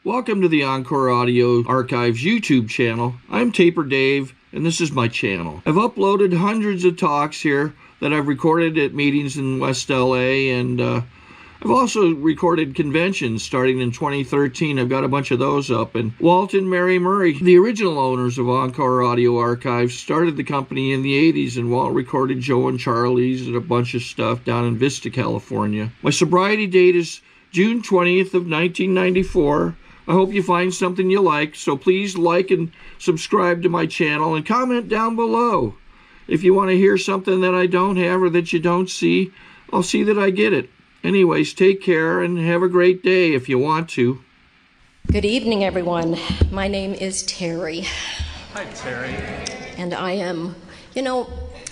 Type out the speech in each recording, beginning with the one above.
Welcome to the Encore Audio Archives YouTube channel. I'm Taper Dave, and this is my channel. I've uploaded hundreds of talks here that I've recorded at meetings in West LA, and I've also recorded conventions starting in 2013. I've got a bunch of those up. And Walt and Mary Murray, the original owners of Encore Audio Archives, started the company in the 80s, and Walt recorded Joe and Charlie's and a bunch of stuff down in Vista, California. My sobriety date is June 20th of 1994. I hope you find something you like, so please like and subscribe to my channel and comment down below. If you want to hear something that I don't have or that you don't see, I'll see that I get it. Anyways, take care and have a great day if you want to. Good evening, everyone. My name is Terry. Hi, Terry. And I am,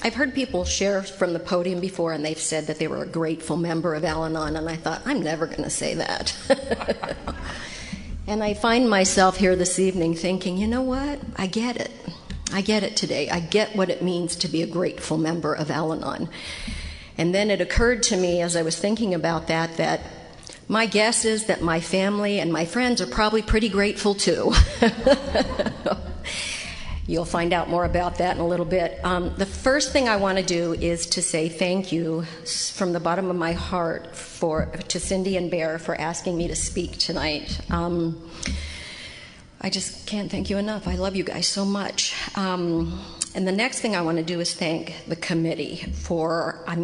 I've heard people share from the podium before, and they've said that they were a grateful member of Al-Anon, and I thought, I'm never going to say that. And I find myself here this evening thinking, you know what? I get it. I get it today. I get what it means to be a grateful member of Al-Anon. And then it occurred to me as I was thinking about that my guess is that my family and my friends are probably pretty grateful too. You'll find out more about that in a little bit. The first thing I want to do is to say thank you from the bottom of my heart to Cindy and Bear for asking me to speak tonight. I just can't thank you enough. I love you guys so much. And the next thing I want to do is thank the committee for, I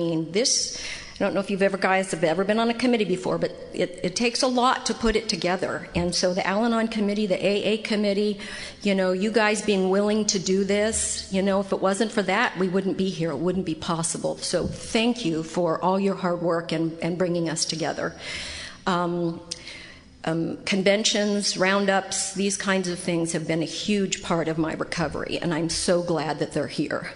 don't know if you guys have ever been on a committee before, but it takes a lot to put it together. And so the Al-Anon committee, the AA committee, you guys being willing to do this, if it wasn't for that, we wouldn't be here. It wouldn't be possible. So thank you for all your hard work and bringing us together. Conventions, roundups, these kinds of things have been a huge part of my recovery, and I'm so glad that they're here.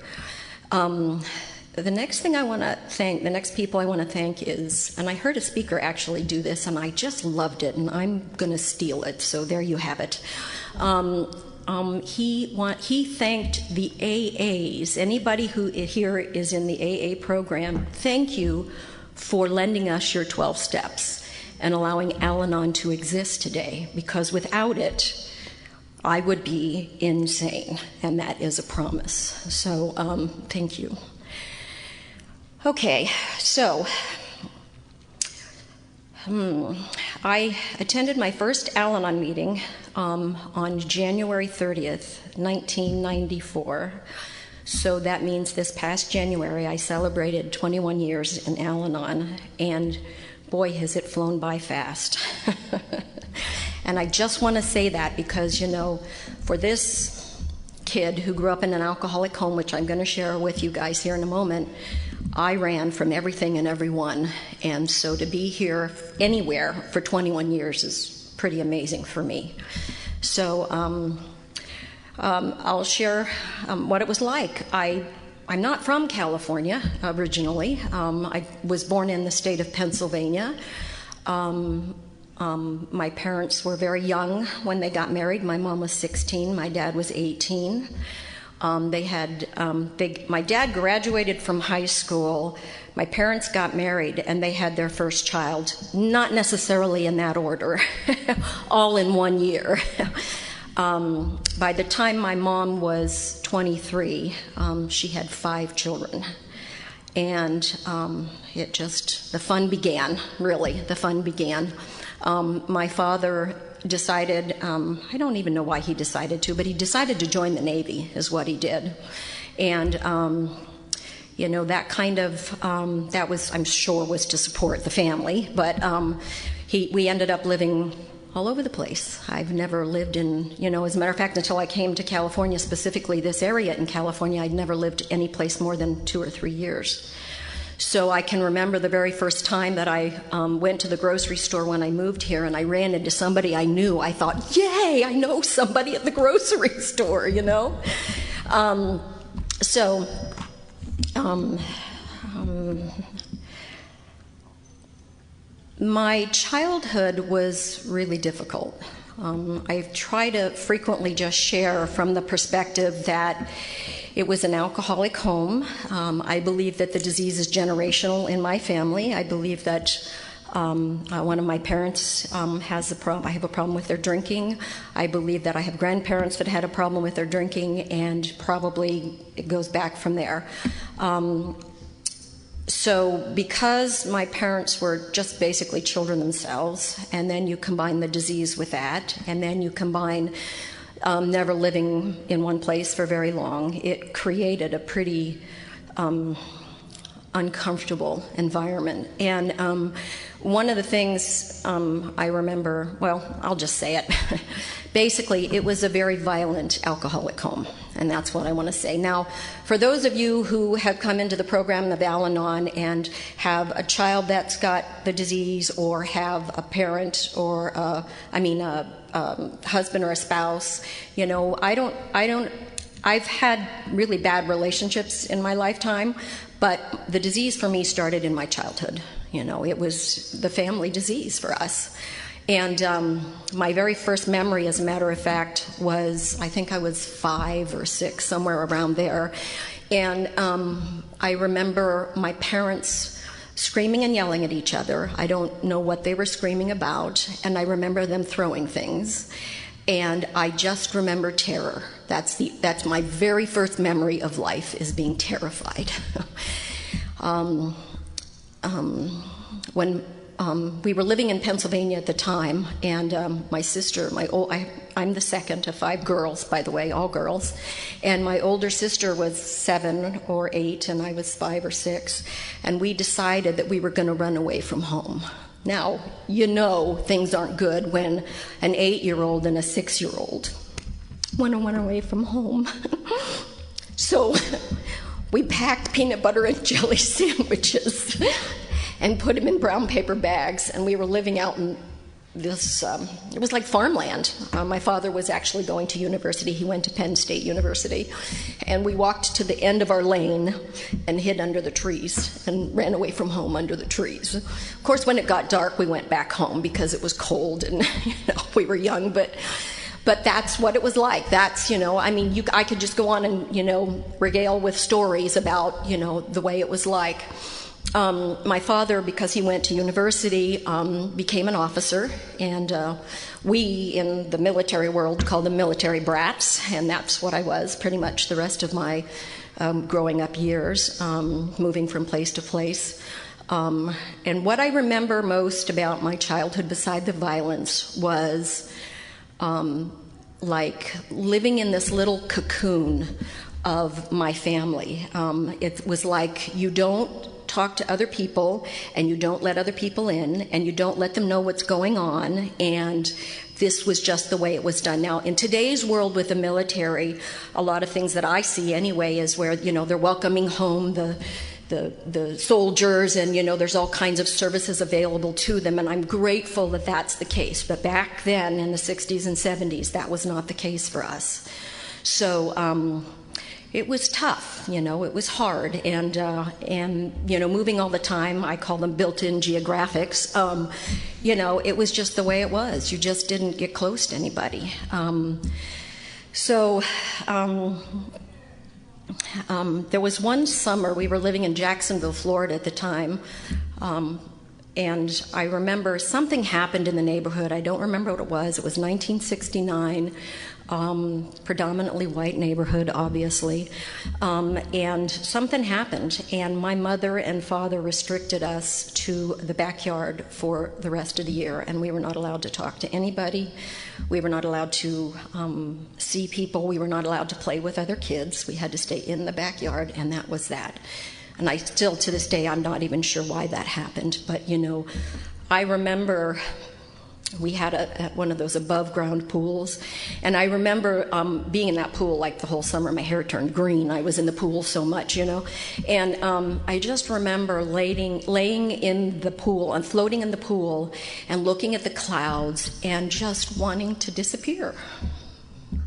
The next thing I want to thank, the next people I want to thank is, and I heard a speaker actually do this, and I just loved it, and I'm going to steal it, so there you have it. He thanked the AAs, anybody who here is in the AA program, thank you for lending us your 12 steps and allowing Al-Anon to exist today, because without it, I would be insane, and that is a promise. So thank you. Okay, so I attended my first Al-Anon meeting on January 30th, 1994. So that means this past January I celebrated 21 years in Al-Anon, and boy, has it flown by fast. And I just want to say that because, for this kid who grew up in an alcoholic home, which I'm going to share with you guys here in a moment, I ran from everything and everyone, and so to be here anywhere for 21 years is pretty amazing for me. So I'll share what it was like. I'm not from California originally. I was born in the state of Pennsylvania. My parents were very young when they got married. My mom was 16, my dad was 18. My dad graduated from high school, my parents got married, and they had their first child, not necessarily in that order, all in 1 year. By the time my mom was 23, she had 5 children. And the fun began, really, the fun began. My father decided, I don't even know why he decided to, but he decided to join the Navy is what he did. And, that kind of, that was, I'm sure, was to support the family, but we ended up living all over the place. I've never lived in, as a matter of fact, until I came to California, specifically this area in California, I'd never lived any place more than 2 or 3 years. So I can remember the very first time that I went to the grocery store when I moved here, and I ran into somebody I knew. I thought, yay, I know somebody at the grocery store, My childhood was really difficult. I try to frequently just share from the perspective that it was an alcoholic home. I believe that the disease is generational in my family. I believe that One of my parents has a problem. I have a problem with their drinking. I believe that I have grandparents that had a problem with their drinking, and probably it goes back from there. So because my parents were just basically children themselves, and then you combine the disease with that, and then you combine never living in one place for very long, it created a pretty uncomfortable environment. And one of the things I remember, well, I'll just say it. Basically, it was a very violent alcoholic home, and that's what I want to say. Now, for those of you who have come into the program of Al-Anon and have a child that's got the disease, or have a parent, or a husband or a spouse, you know, I've had really bad relationships in my lifetime, but the disease for me started in my childhood. You know, it was the family disease for us. And my very first memory, as a matter of fact, was, I think I was 5 or 6, somewhere around there. And I remember my parents screaming and yelling at each other. I don't know what they were screaming about. And I remember them throwing things. And I just remember terror. That's my very first memory of life, is being terrified. When we were living in Pennsylvania at the time, and my sister, I'm the second of 5 girls, by the way, all girls, and my older sister was 7 or 8, and I was 5 or 6, and we decided that we were going to run away from home. Now, you know things aren't good when an 8-year-old and a 6-year-old want to run away from home. So we packed peanut butter and jelly sandwiches and put them in brown paper bags, and we were living out in this, it was like farmland. My father was actually going to university. He went to Penn State University, and we walked to the end of our lane and hid under the trees and ran away from home under the trees. Of course, when it got dark, we went back home because it was cold and we were young, but that's what it was like. That's, I mean, I could just go on and, regale with stories about, the way it was like. My father, because he went to university, became an officer, and we in the military world call them military brats, and that's what I was pretty much the rest of my growing up years, moving from place to place. And what I remember most about my childhood, beside the violence, was like living in this little cocoon of my family. It was like you don't talk to other people, and you don't let other people in, and you don't let them know what's going on, and this was just the way it was done. Now, in today's world with the military, a lot of things that I see anyway is where, they're welcoming home the soldiers, and, there's all kinds of services available to them, and I'm grateful that that's the case. But back then, in the 60s and 70s, that was not the case for us. So, it was tough, it was hard, and moving all the time, I call them built-in geographics, it was just the way it was. You just didn't get close to anybody. There was one summer, we were living in Jacksonville, Florida at the time, and I remember something happened in the neighborhood. I don't remember what it was. It was 1969. Predominantly white neighborhood, obviously, and something happened, and my mother and father restricted us to the backyard for the rest of the year, and we were not allowed to talk to anybody. We were not allowed to see people. We were not allowed to play with other kids. We had to stay in the backyard, and that was that. And I still, to this day, I'm not even sure why that happened, but I remember we had one of those above-ground pools, and I remember being in that pool like the whole summer. My hair turned green. I was in the pool so much, and I just remember laying in the pool and floating in the pool and looking at the clouds and just wanting to disappear.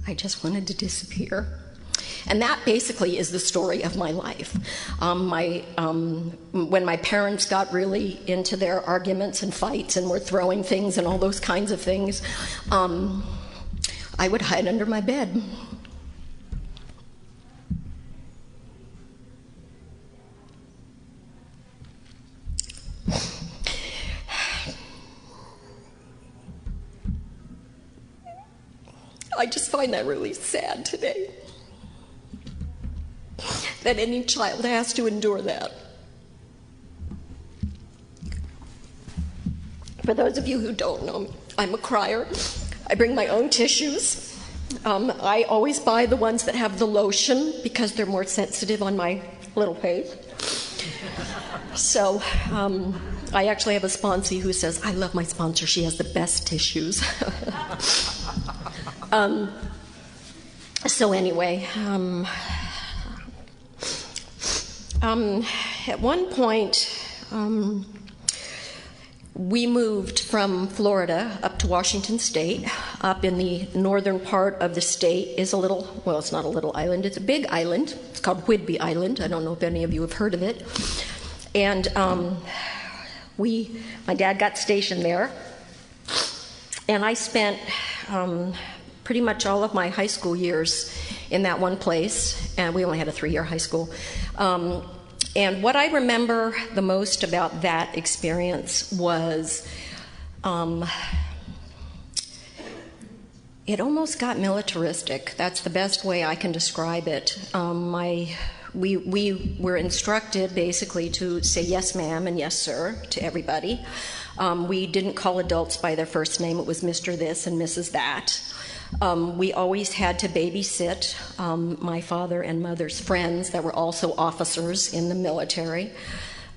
I just wanted to disappear. And that basically is the story of my life. When my parents got really into their arguments and fights and were throwing things and all those kinds of things, I would hide under my bed. I just find that really sad today, that any child has to endure that. For those of you who don't know me, I'm a crier. I bring my own tissues. I always buy the ones that have the lotion because they're more sensitive on my little face. So I actually have a sponsee who says, I love my sponsor, she has the best tissues. So anyway, at one point, we moved from Florida up to Washington State. Up in the northern part of the state is a little, well, it's not a little island, it's a big island. It's called Whidbey Island. I don't know if any of you have heard of it. And my dad got stationed there. And I spent pretty much all of my high school years in that one place. And we only had a 3-year high school. And what I remember the most about that experience was it almost got militaristic. That's the best way I can describe it. We were instructed basically to say yes ma'am and yes sir to everybody. We didn't call adults by their first name. It was Mr. This and Mrs. That. We always had to babysit my father and mother's friends that were also officers in the military.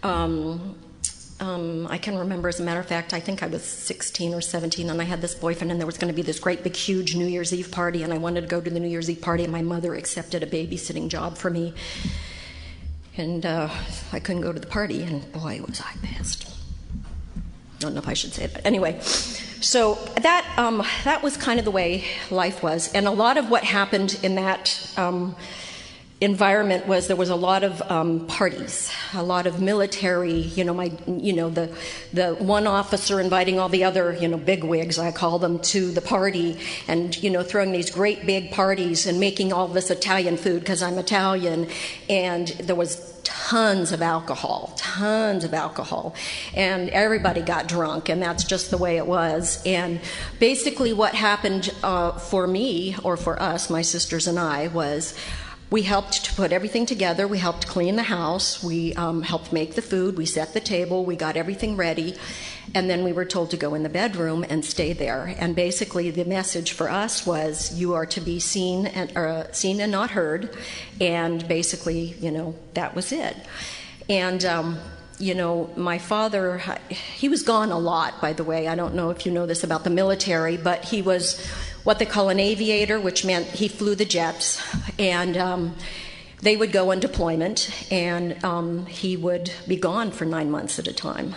I can remember, as a matter of fact, I think I was 16 or 17, and I had this boyfriend, and there was going to be this great big huge New Year's Eve party, and I wanted to go to the New Year's Eve party, and my mother accepted a babysitting job for me. And I couldn't go to the party, and boy, was I pissed. I don't know if I should say that. Anyway, so that was kind of the way life was. And a lot of what happened in that environment was there was a lot of parties, a lot of military, the one officer inviting all the other, bigwigs, I call them, to the party, and, throwing these great big parties and making all this Italian food because I'm Italian. And there was tons of alcohol, and everybody got drunk, and that's just the way it was. And basically what happened for me, or for us, my sisters and I, was we helped to put everything together. We helped clean the house. We helped make the food. We set the table. We got everything ready. And then we were told to go in the bedroom and stay there. And basically the message for us was, you are to be seen and not heard. And basically, that was it. And, my father, he was gone a lot, by the way. I don't know if you know this about the military, but he was what they call an aviator, which meant he flew the jets. And they would go on deployment, and he would be gone for 9 months at a time.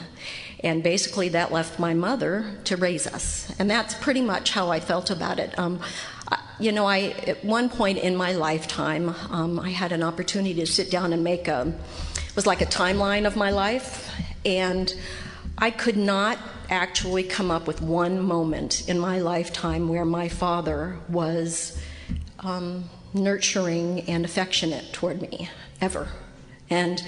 And basically that left my mother to raise us. And that's pretty much how I felt about it. At one point in my lifetime, I had an opportunity to sit down and make it was like a timeline of my life. And I could not actually come up with one moment in my lifetime where my father was nurturing and affectionate toward me, ever. And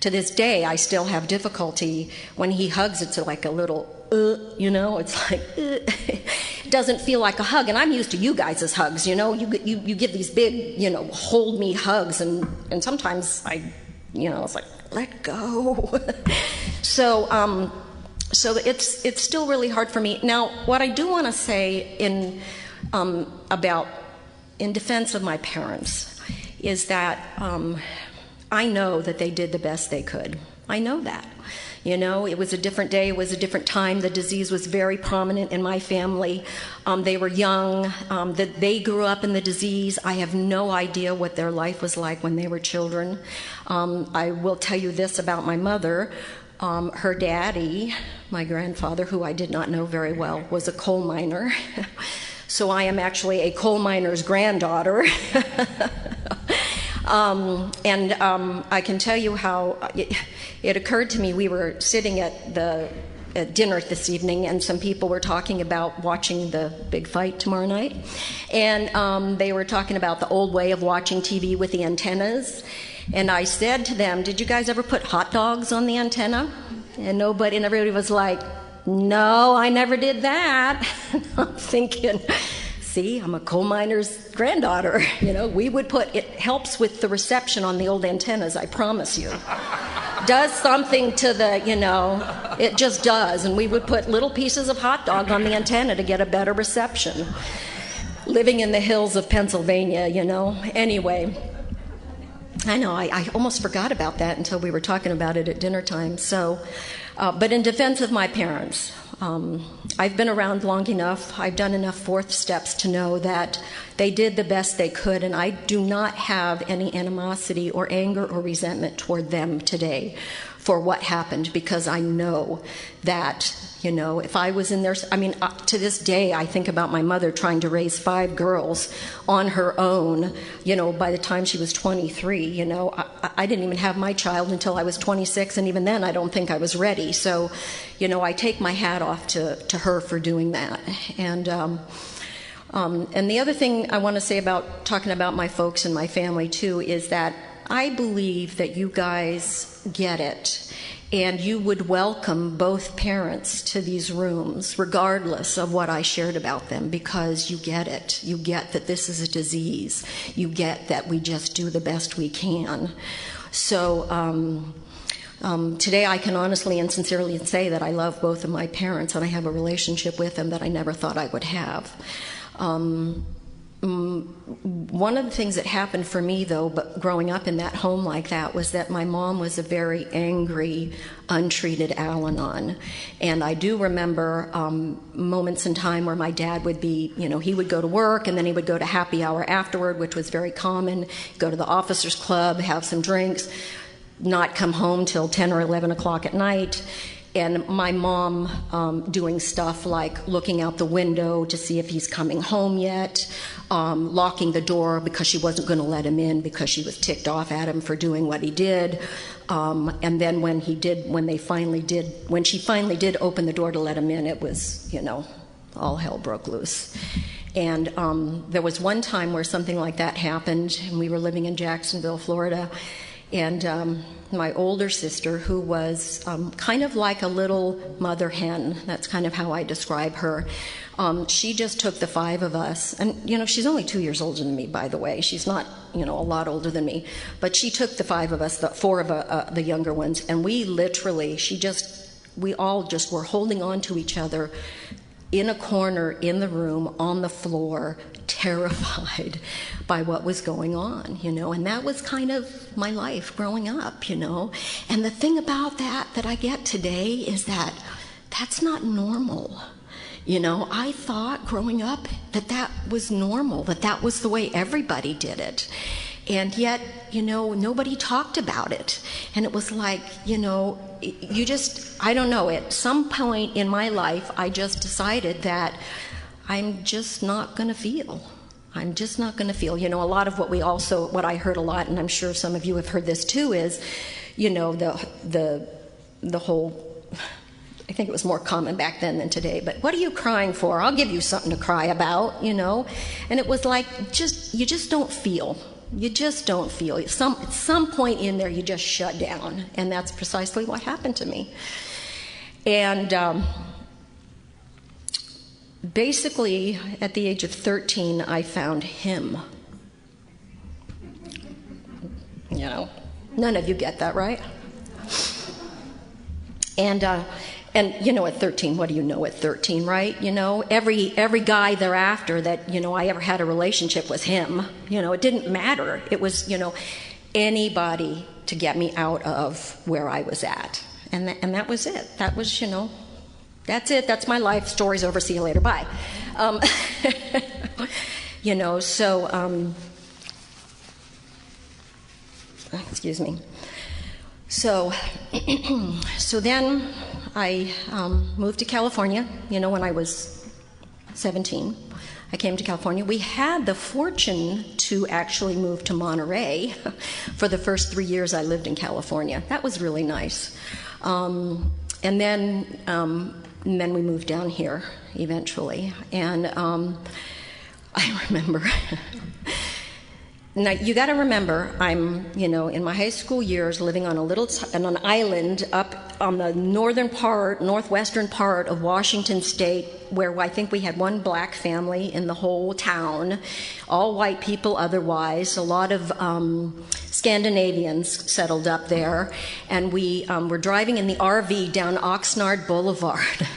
to this day, I still have difficulty when he hugs. It's like a little, it's like, it doesn't feel like a hug. And I'm used to you guys' hugs, you give these big, hold me hugs. And sometimes it's like, let go. So it's still really hard for me. Now, what I do want to say in defense of my parents is that I know that they did the best they could. I know that. It was a different day, it was a different time. The disease was very prominent in my family. They were young, they grew up in the disease. I have no idea what their life was like when they were children. I will tell you this about my mother. Her daddy, my grandfather, who I did not know very well, was a coal miner. So I am actually a coal miner's granddaughter. I can tell you how it occurred to me. We were sitting at dinner this evening, and some people were talking about watching the big fight tomorrow night. And they were talking about the old way of watching TV with the antennas. And I said to them, did you guys ever put hot dogs on the antenna? And everybody was like, no, I never did that. I'm thinking, See, I'm a coal miner's granddaughter. We would put, it helps with the reception on the old antennas, I promise you. Does something to the, it just does. And we would put little pieces of hot dog on the antenna to get a better reception. Living in the hills of Pennsylvania, Anyway, I know, I almost forgot about that until we were talking about it at dinner time. So, but in defense of my parents, I've been around long enough, I've done enough fourth steps to know that they did the best they could, and I do not have any animosity or anger or resentment toward them today for what happened, because I know that, if I was in their, to this day, I think about my mother trying to raise 5 girls on her own, by the time she was 23, I didn't even have my child until I was 26, and even then I don't think I was ready. So, I take my hat off to her for doing that. And the other thing I want to say about talking about my folks and my family too is that I believe that you guys get it, and you would welcome both parents to these rooms regardless of what I shared about them, because you get it. You get that this is a disease. You get that we just do the best we can. So today I can honestly and sincerely say that I love both of my parents, and I have a relationship with them that I never thought I would have. One of the things that happened for me, though, but growing up in that home like that, was that my mom was a very angry, untreated Al-Anon. And I do remember moments in time where my dad would be, he would go to work, and then he would go to happy hour afterward, which was very common, go to the officers club, have some drinks, not come home till 10 or 11 o'clock at night. And my mom doing stuff like looking out the window to see if he's coming home yet, locking the door because she wasn't going to let him in because she was ticked off at him for doing what he did. And then when she finally did open the door to let him in, it was, all hell broke loose. And there was one time where something like that happened, and we were living in Jacksonville, Florida, and my older sister, who was kind of like a little mother hen, that's kind of how I describe her, she just took the 5 of us, and she's only 2 years older than me, by the way. She's not, a lot older than me, but she took the 5 of us, the 4 of the younger ones, and we all just were holding on to each other in a corner in the room on the floor, terrified by what was going on, and that was kind of my life growing up, And the thing about that I get today is that that's not normal. I thought growing up that was normal, that was the way everybody did it. And yet, nobody talked about it. And it was like, I don't know, at some point in my life, I just decided that I'm just not going to feel. I'm just not going to feel. A lot of what I heard a lot, and I'm sure some of you have heard this too, is, the whole, I think it was more common back then than today, but what are you crying for? I'll give you something to cry about, And it was like, you just don't feel. You just don't feel. At some point in there, you just shut down. And that's precisely what happened to me. And basically, at the age of 13, I found him. None of you get that, right? And at 13, what do you know at 13, right? Every guy thereafter that, I ever had a relationship with him, it didn't matter. It was, anybody to get me out of where I was at. And that was it. That was, that's it. That's my life. Story's over. See you later. Bye. Excuse me. So then I moved to California, when I was 17. I came to California. We had the fortune to actually move to Monterey for the first 3 years I lived in California. That was really nice. And then we moved down here eventually. And I remember Now, you got to remember, I'm, in my high school years living on on an island up on the northwestern part of Washington State, where I think we had one black family in the whole town, all white people otherwise, a lot of Scandinavians settled up there, and we were driving in the RV down Oxnard Boulevard.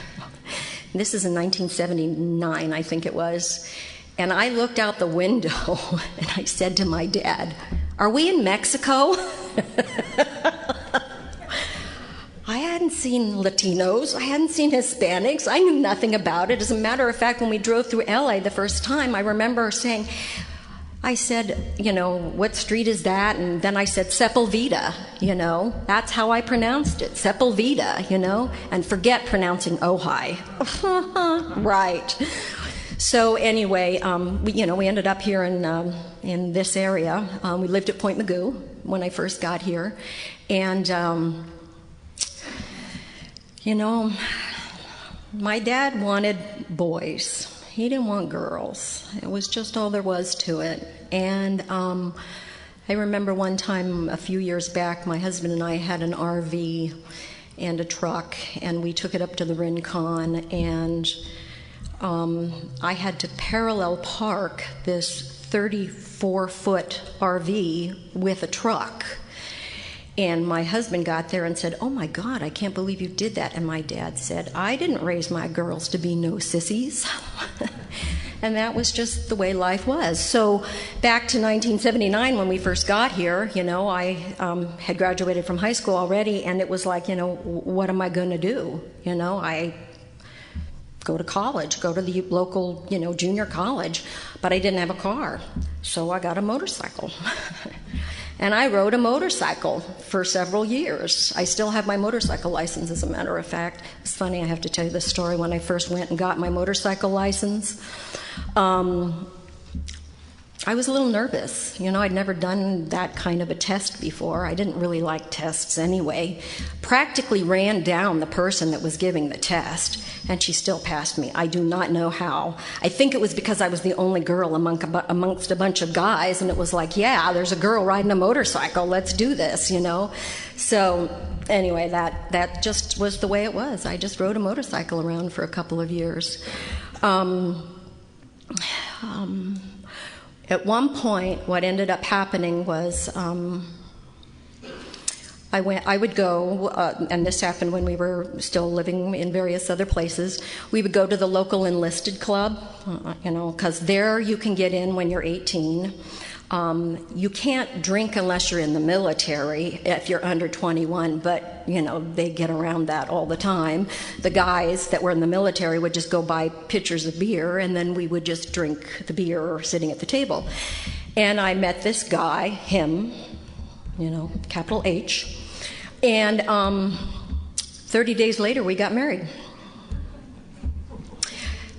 This is in 1979, I think it was. And I looked out the window and I said to my dad, "Are we in Mexico?" I hadn't seen Latinos, I hadn't seen Hispanics, I knew nothing about it. As a matter of fact, when we drove through LA the first time, I remember saying, I said, "What street is that?" And then I said, Sepulveda, that's how I pronounced it, Sepulveda, and forget pronouncing Ojai. Right. So anyway, we ended up here in this area. We lived at Point Magoo when I first got here, and my dad wanted boys. He didn't want girls. It was just all there was to it. And I remember one time a few years back, my husband and I had an RV and a truck, and we took it up to the Rincon, and I had to parallel park this 34-foot RV with a truck. And my husband got there and said, "Oh my God, I can't believe you did that." And my dad said, "I didn't raise my girls to be no sissies." And that was just the way life was. So back to 1979 when we first got here, I had graduated from high school already, and it was like, what am I going to do? I go to college, go to the local, junior college, but I didn't have a car, so I got a motorcycle. And I rode a motorcycle for several years. I still have my motorcycle license, as a matter of fact. It's funny, I have to tell you this story. When I first went and got my motorcycle license, I was a little nervous. I'd never done that kind of a test before. I didn't really like tests anyway. Practically ran down the person that was giving the test, and she still passed me. I do not know how. I think it was because I was the only girl amongst a bunch of guys, and it was like, yeah, there's a girl riding a motorcycle, let's do this, So anyway, that just was the way it was. I just rode a motorcycle around for a couple of years. At one point, what ended up happening was I would go, and this happened when we were still living in various other places, we would go to the local enlisted club, because there you can get in when you're 18. You can't drink unless you're in the military if you're under 21, but they get around that all the time. The guys that were in the military would just go buy pitchers of beer, and then we would just drink the beer sitting at the table. And I met this guy, him, capital H, and 30 days later we got married.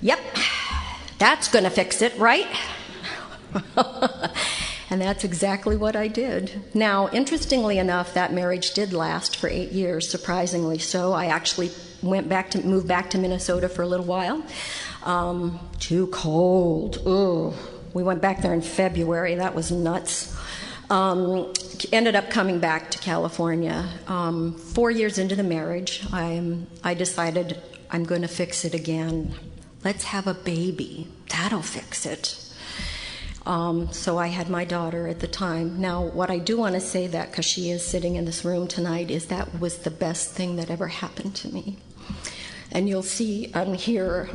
Yep, that's gonna fix it, right? And that's exactly what I did. Now, interestingly enough, that marriage did last for 8 years, surprisingly so. I actually moved back to Minnesota for a little while. Too cold. Ugh. We went back there in February. That was nuts. Ended up coming back to California. 4 years into the marriage, I decided I'm going to fix it again. Let's have a baby. That'll fix it. So I had my daughter at the time. Now, what I do want to say that, because she is sitting in this room tonight, is that was the best thing that ever happened to me. And you'll see and hear,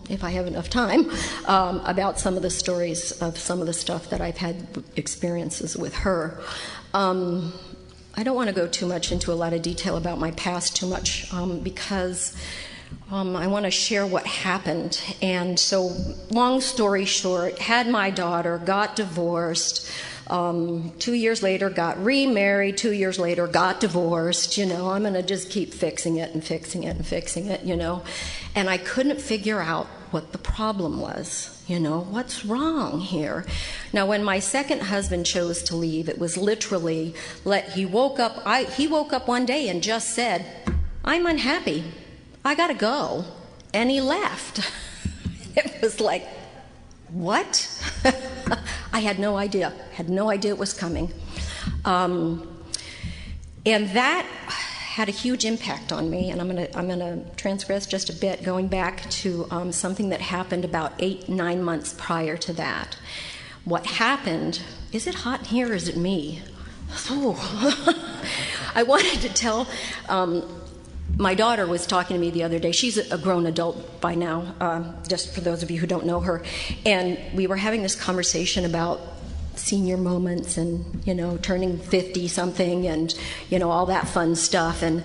if I have enough time, about some of the stories of some of the stuff that I've had experiences with her. I don't want to go too much into a lot of detail about my past too much, because I want to share what happened. And so, long story short, had my daughter, got divorced, 2 years later got remarried, 2 years later got divorced. I'm going to just keep fixing it and fixing it and fixing it, And I couldn't figure out what the problem was. What's wrong here? Now, when my second husband chose to leave, it was literally, he woke up one day and just said, "I'm unhappy. I gotta go." And he left. It was like, what? I had no idea it was coming. And that had a huge impact on me, and I'm gonna transgress just a bit, going back to something that happened about 8-9 months prior to that. What happened, is it hot in here or is it me? Oh. I wanted to tell, my daughter was talking to me the other day. She's a grown adult by now, just for those of you who don't know her. And we were having this conversation about senior moments and, you know, turning 50-something and, you know, all that fun stuff. And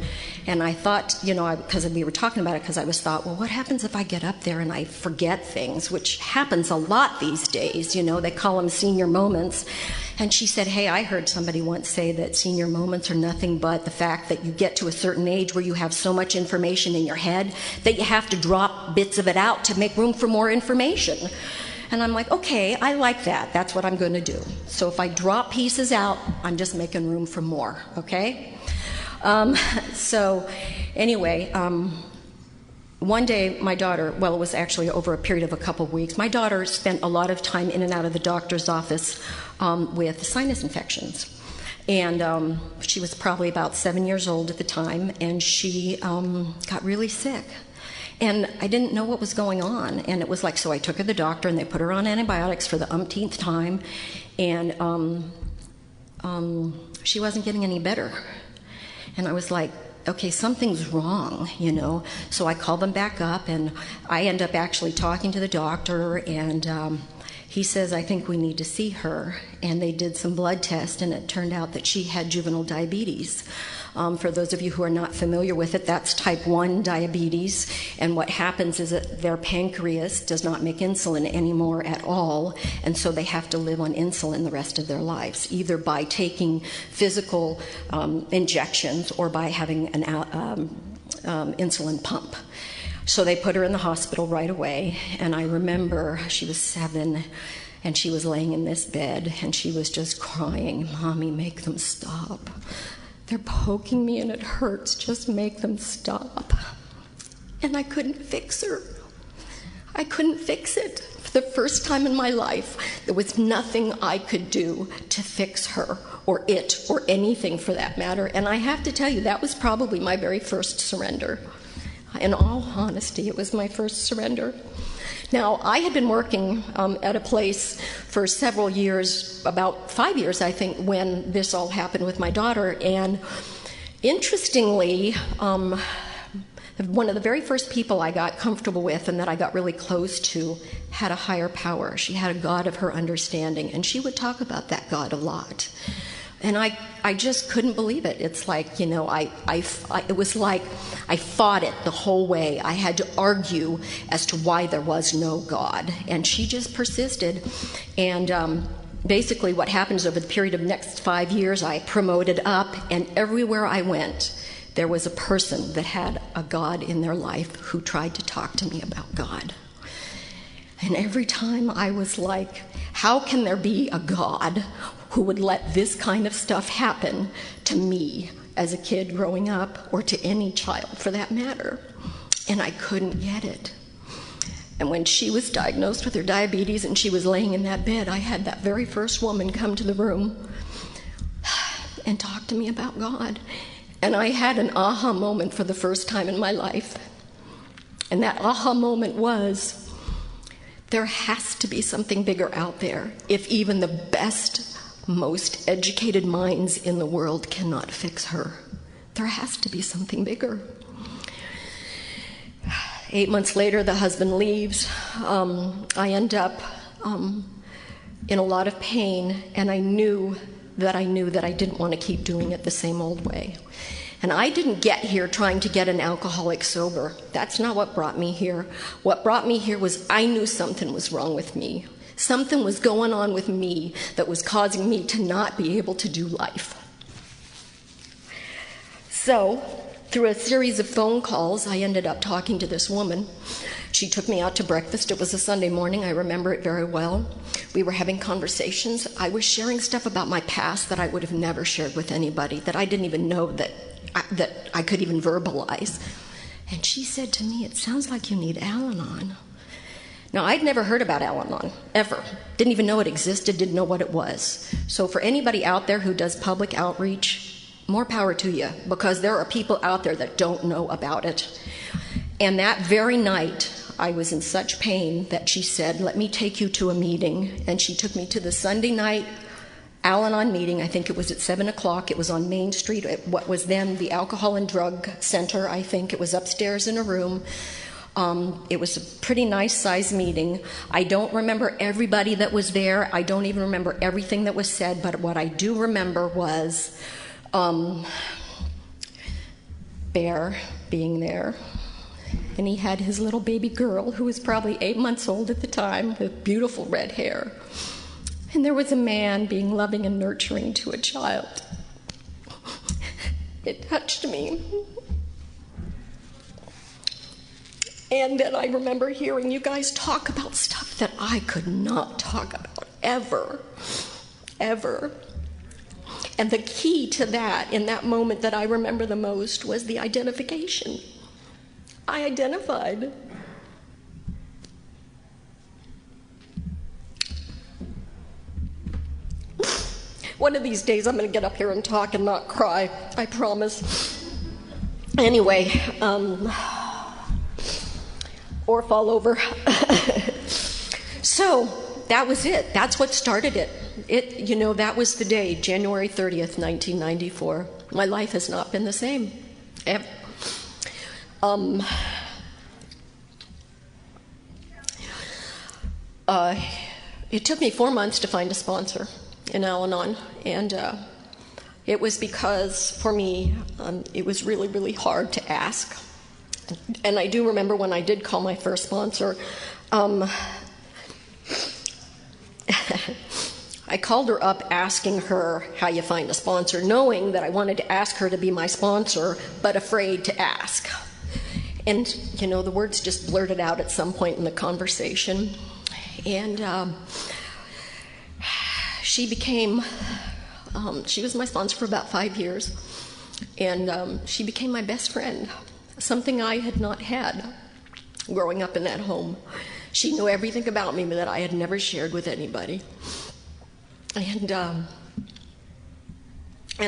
I thought, you know, because we were talking about it, because I was thought, well, what happens if I get up there and I forget things, which happens a lot these days, you know, they call them senior moments. And she said, hey, I heard somebody once say that senior moments are nothing but the fact that you get to a certain age where you have so much information in your head that you have to drop bits of it out to make room for more information. And I'm like, okay, I like that. That's what I'm going to do. So if I drop pieces out, I'm just making room for more, okay? So anyway, one day my daughter, well, it was actually over a period of a couple of weeks, my daughter spent a lot of time in and out of the doctor's office with sinus infections. And she was probably about 7 years old at the time, and she got really sick. And I didn't know what was going on. And it was like, so I took her to the doctor, and they put her on antibiotics for the umpteenth time. And she wasn't getting any better. And I was like, okay, something's wrong, you know. So I called them back up, and I end up actually talking to the doctor, and he says, I think we need to see her. And they did some blood tests, and it turned out that she had juvenile diabetes. For those of you who are not familiar with it, that's type 1 diabetes, and what happens is that their pancreas does not make insulin anymore at all, and so they have to live on insulin the rest of their lives, either by taking physical injections or by having an insulin pump. So they put her in the hospital right away, and I remember she was 7, and she was laying in this bed, and she was just crying, Mommy, make them stop. They're poking me and it hurts. Just make them stop. And I couldn't fix her. I couldn't fix it. For the first time in my life, there was nothing I could do to fix her or it or anything for that matter. And I have to tell you, that was probably my very first surrender. In all honesty, it was my first surrender. Now, I had been working at a place for several years, about 5 years, I think, when this all happened with my daughter. And interestingly, one of the very first people I got comfortable with and that I got really close to had a higher power. She had a God of her understanding, and she would talk about that God a lot. And I just couldn't believe it. It's like, you know, it was like I fought it the whole way. I had to argue as to why there was no God. And she just persisted. And basically what happens over the period of the next 5 years, I promoted up, and everywhere I went, there was a person that had a God in their life who tried to talk to me about God. And every time I was like, how can there be a God who would let this kind of stuff happen to me as a kid growing up, or to any child for that matter? And I couldn't get it. And when she was diagnosed with her diabetes and she was laying in that bed, I had that very first woman come to the room and talk to me about God. And I had an aha moment for the first time in my life. And that aha moment was, there has to be something bigger out there if even the best, most educated minds in the world cannot fix her. There has to be something bigger. 8 months later, the husband leaves. I end up in a lot of pain, and I knew that I didn't want to keep doing it the same old way. And I didn't get here trying to get an alcoholic sober. That's not what brought me here. What brought me here was I knew something was wrong with me. Something was going on with me that was causing me to not be able to do life. So, through a series of phone calls, I ended up talking to this woman. She took me out to breakfast. It was a Sunday morning. I remember it very well. We were having conversations. I was sharing stuff about my past that I would have never shared with anybody, that I didn't even know that I could even verbalize. And she said to me, it sounds like you need Al-Anon. Now, I'd never heard about Al-Anon, ever. Didn't even know it existed, didn't know what it was. So for anybody out there who does public outreach, more power to you, because there are people out there that don't know about it. And that very night, I was in such pain that she said, let me take you to a meeting. And she took me to the Sunday night Al-Anon meeting. I think it was at 7 o'clock. It was on Main Street at what was then the Alcohol and Drug Center, I think. It was upstairs in a room. It was a pretty nice-sized meeting. I don't remember everybody that was there. I don't even remember everything that was said, but what I do remember was Bear being there. And he had his little baby girl, who was probably 8 months old at the time, with beautiful red hair. And there was a man being loving and nurturing to a child. It touched me. And then I remember hearing you guys talk about stuff that I could not talk about ever, ever. And the key to that, in that moment that I remember the most, was the identification. I identified. One of these days I'm going to get up here and talk and not cry, I promise. Anyway, or fall over. So that was it. That's what started it. That was the day, January 30th, 1994. My life has not been the same. Ever. It took me 4 months to find a sponsor in Al-Anon, and it was because, for me, it was really, really hard to ask. And I do remember when I did call my first sponsor, I called her up asking her how you find a sponsor, knowing that I wanted to ask her to be my sponsor, but afraid to ask. And, the words just blurted out at some point in the conversation. And she became, she was my sponsor for about 5 years. And she became my best friend, something I had not had growing up in that home. She knew everything about me that I had never shared with anybody. And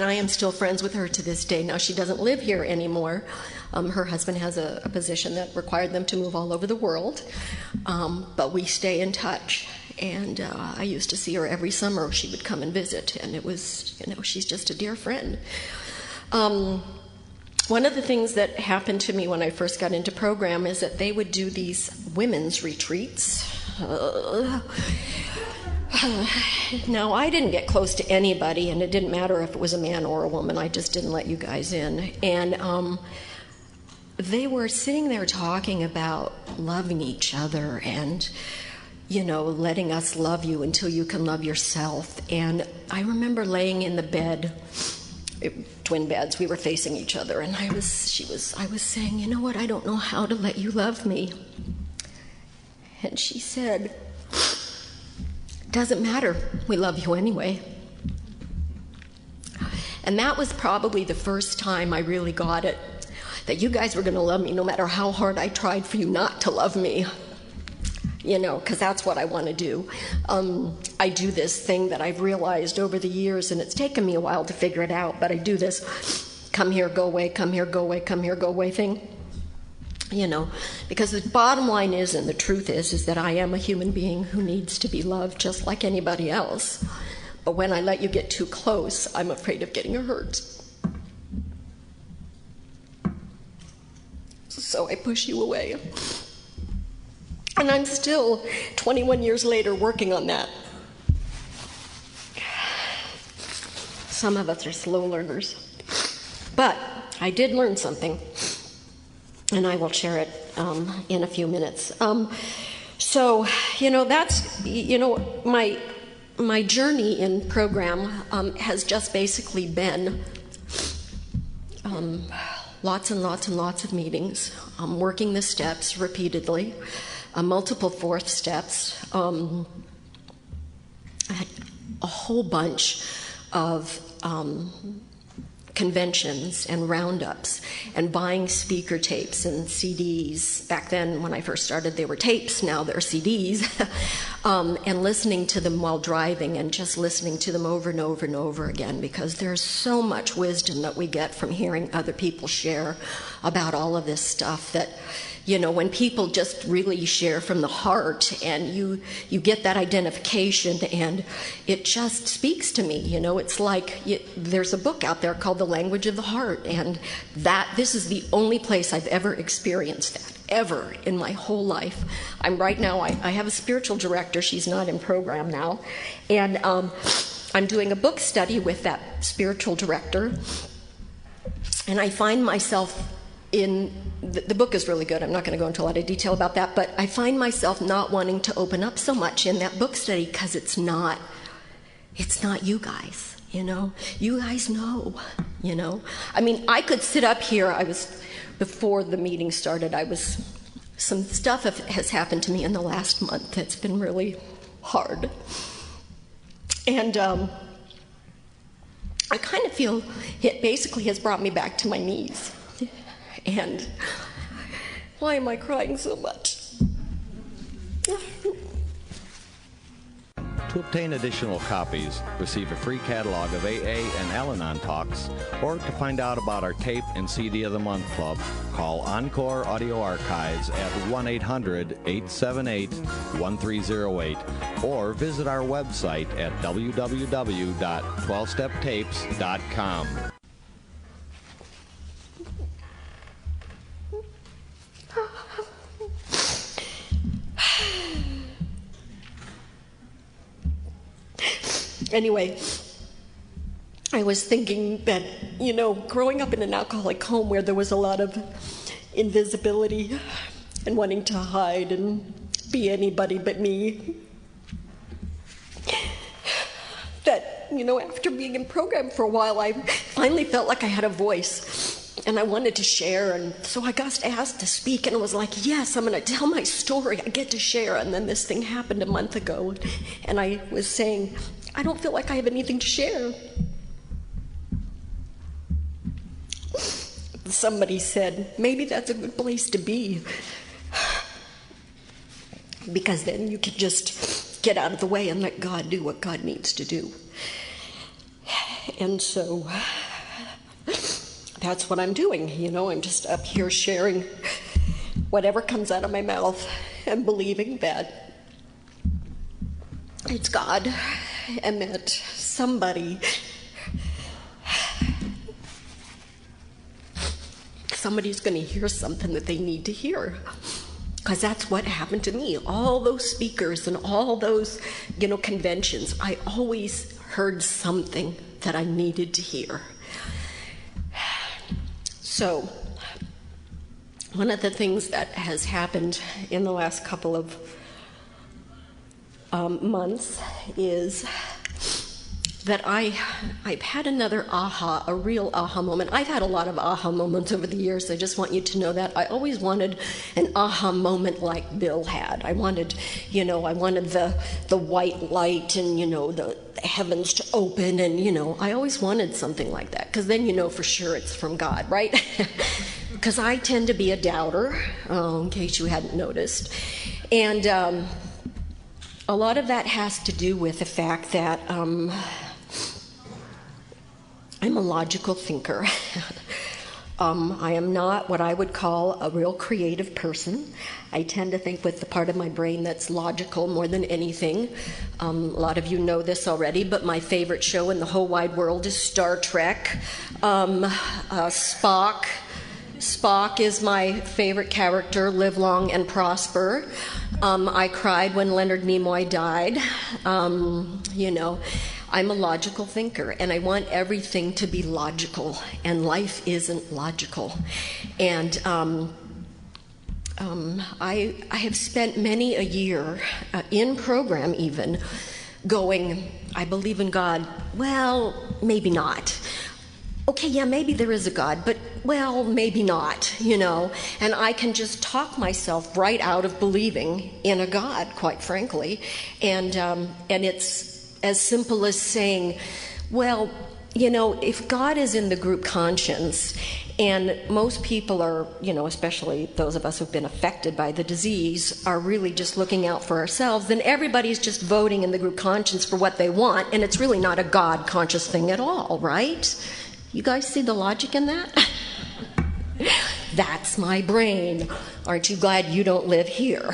I am still friends with her to this day. Now, she doesn't live here anymore. Her husband has a position that required them to move all over the world. But we stay in touch. And I used to see her every summer. She would come and visit. And it was, she's just a dear friend. One of the things that happened to me when I first got into program is that they would do these women's retreats. Now, I didn't get close to anybody, and it didn't matter if it was a man or a woman. I just didn't let you guys in. And they were sitting there talking about loving each other and, letting us love you until you can love yourself. And I remember laying in the bed, twin beds, we were facing each other, and I was saying, you know what, I don't know how to let you love me. And she said, doesn't matter, we love you anyway. And that was probably the first time I really got it, that you guys were going to love me no matter how hard I tried for you not to love me. Because that's what I want to do. I do this thing that I've realized over the years, and it's taken me a while to figure it out, but I do this come here, go away, come here, go away, come here, go away thing. Because the bottom line is, and the truth is that I am a human being who needs to be loved just like anybody else. But when I let you get too close, I'm afraid of getting hurt. So I push you away. And I'm still, 21 years later, working on that. Some of us are slow learners. But I did learn something, and I will share it in a few minutes. So, that's, my journey in program has just basically been lots and lots and lots of meetings, working the steps repeatedly, multiple fourth steps, I had a whole bunch of conventions and roundups and buying speaker tapes and CDs. Back then, when I first started, they were tapes. Now they're CDs. And listening to them while driving and just listening to them over and over and over again, because there's so much wisdom that we get from hearing other people share about all of this stuff that, you know, when people just really share from the heart and you get that identification, and it just speaks to me. You know, it's like there's a book out there called The Language of the Heart, and this is the only place I've ever experienced that, ever in my whole life. Right now, I have a spiritual director. She's not in program now. And I'm doing a book study with that spiritual director. And I find myself the book is really good. I'm not going to go into a lot of detail about that, but I find myself not wanting to open up so much in that book study because it's not you guys, you know. You guys know, you know. I mean, I could sit up here. Before the meeting started, some stuff has happened to me in the last month that's been really hard. And I kind of feel it basically has brought me back to my knees. And why am I crying so much? To obtain additional copies, receive a free catalog of AA and Al-Anon talks, or to find out about our tape and CD of the Month Club, call Encore Audio Archives at 1-800-878-1308, or visit our website at www.12steptapes.com. Anyway, I was thinking that, you know, growing up in an alcoholic home where there was a lot of invisibility and wanting to hide and be anybody but me, that, you know, after being in program for a while, I finally felt like I had a voice. And I wanted to share, and so I got asked to speak, and I was like, yes, I'm going to tell my story. I get to share. And then this thing happened a month ago, and I was saying, I don't feel like I have anything to share. Somebody said, maybe that's a good place to be, because then you can just get out of the way and let God do what God needs to do. And so that's what I'm doing. You know, I'm just up here sharing whatever comes out of my mouth and believing that it's God and that somebody's going to hear something that they need to hear. Because that's what happened to me. All those speakers and all those, you know, conventions, I always heard something that I needed to hear. So, one of the things that has happened in the last couple of months is that I've had another a real aha moment. I've had a lot of aha moments over the years. I just want you to know that. I always wanted an aha moment like Bill had. I wanted, you know, the white light and, you know, the heavens to open, and, you know, I always wanted something like that, because then you know for sure it's from God, right? Because I tend to be a doubter, in case you hadn't noticed. And a lot of that has to do with the fact that I'm a logical thinker. I am not what I would call a real creative person. I tend to think with the part of my brain that's logical more than anything. A lot of you know this already, but my favorite show in the whole wide world is Star Trek. Spock is my favorite character. Live long and prosper. I cried when Leonard Nimoy died. You know, I'm a logical thinker, and I want everything to be logical, and life isn't logical. And I have spent many a year in program even going, I believe in God. Well, maybe not. Okay, yeah, maybe there is a God, but, well, maybe not, you know. And I can just talk myself right out of believing in a God, quite frankly. And it's as simple as saying, well, you know, if God is in the group conscience, and most people are, you know, especially those of us who've been affected by the disease, are really just looking out for ourselves, then everybody's just voting in the group conscience for what they want, and it's really not a God conscious thing at all, right? You guys see the logic in that? That's my brain. Aren't you glad you don't live here?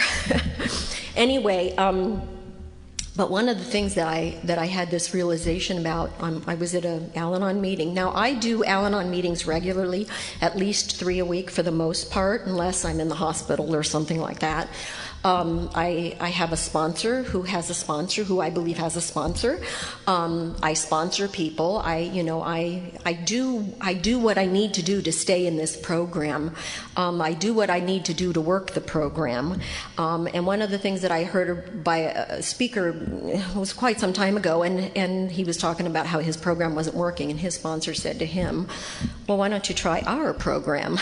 Anyway, but one of the things that I had this realization about, I was at an Al-Anon meeting. Now, I do Al-Anon meetings regularly, at least 3 a week for the most part, unless I'm in the hospital or something like that. I have a sponsor who has a sponsor who I believe has a sponsor. I sponsor people. I do what I need to do to stay in this program. I do what I need to do to work the program. And one of the things that I heard by a speaker was quite some time ago, and he was talking about how his program wasn't working, and his sponsor said to him, well, why don't you try our program?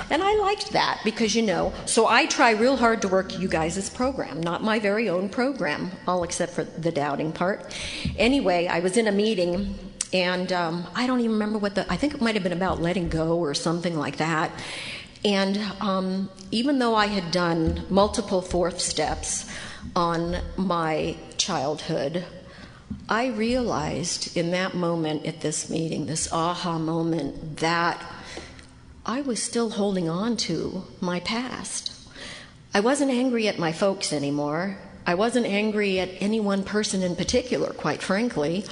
And I liked that because, you know, so I try real hard to work you guys' program, not my very own program, all except for the doubting part. Anyway, I was in a meeting, and I don't even remember I think it might have been about letting go or something like that. And even though I had done multiple fourth steps on my childhood, I realized in that moment at this meeting, this aha moment, that I was still holding on to my past. I wasn't angry at my folks anymore. I wasn't angry at any one person in particular, quite frankly.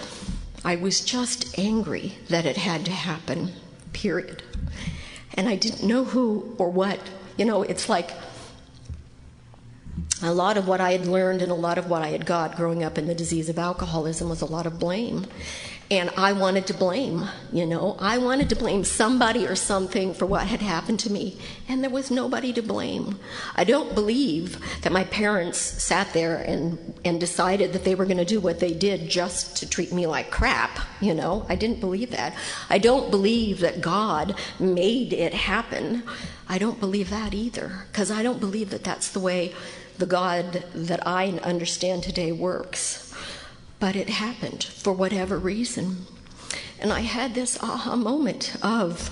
I was just angry that it had to happen, period. And I didn't know who or what. You know, it's like a lot of what I had learned and a lot of what I had got growing up in the disease of alcoholism was a lot of blame. And I wanted to blame, you know. I wanted to blame somebody or something for what had happened to me, and there was nobody to blame. I don't believe that my parents sat there and decided that they were going to do what they did just to treat me like crap, you know. I didn't believe that. I don't believe that God made it happen. I don't believe that either, because I don't believe that that's the way the God that I understand today works. But it happened for whatever reason. And I had this aha moment of,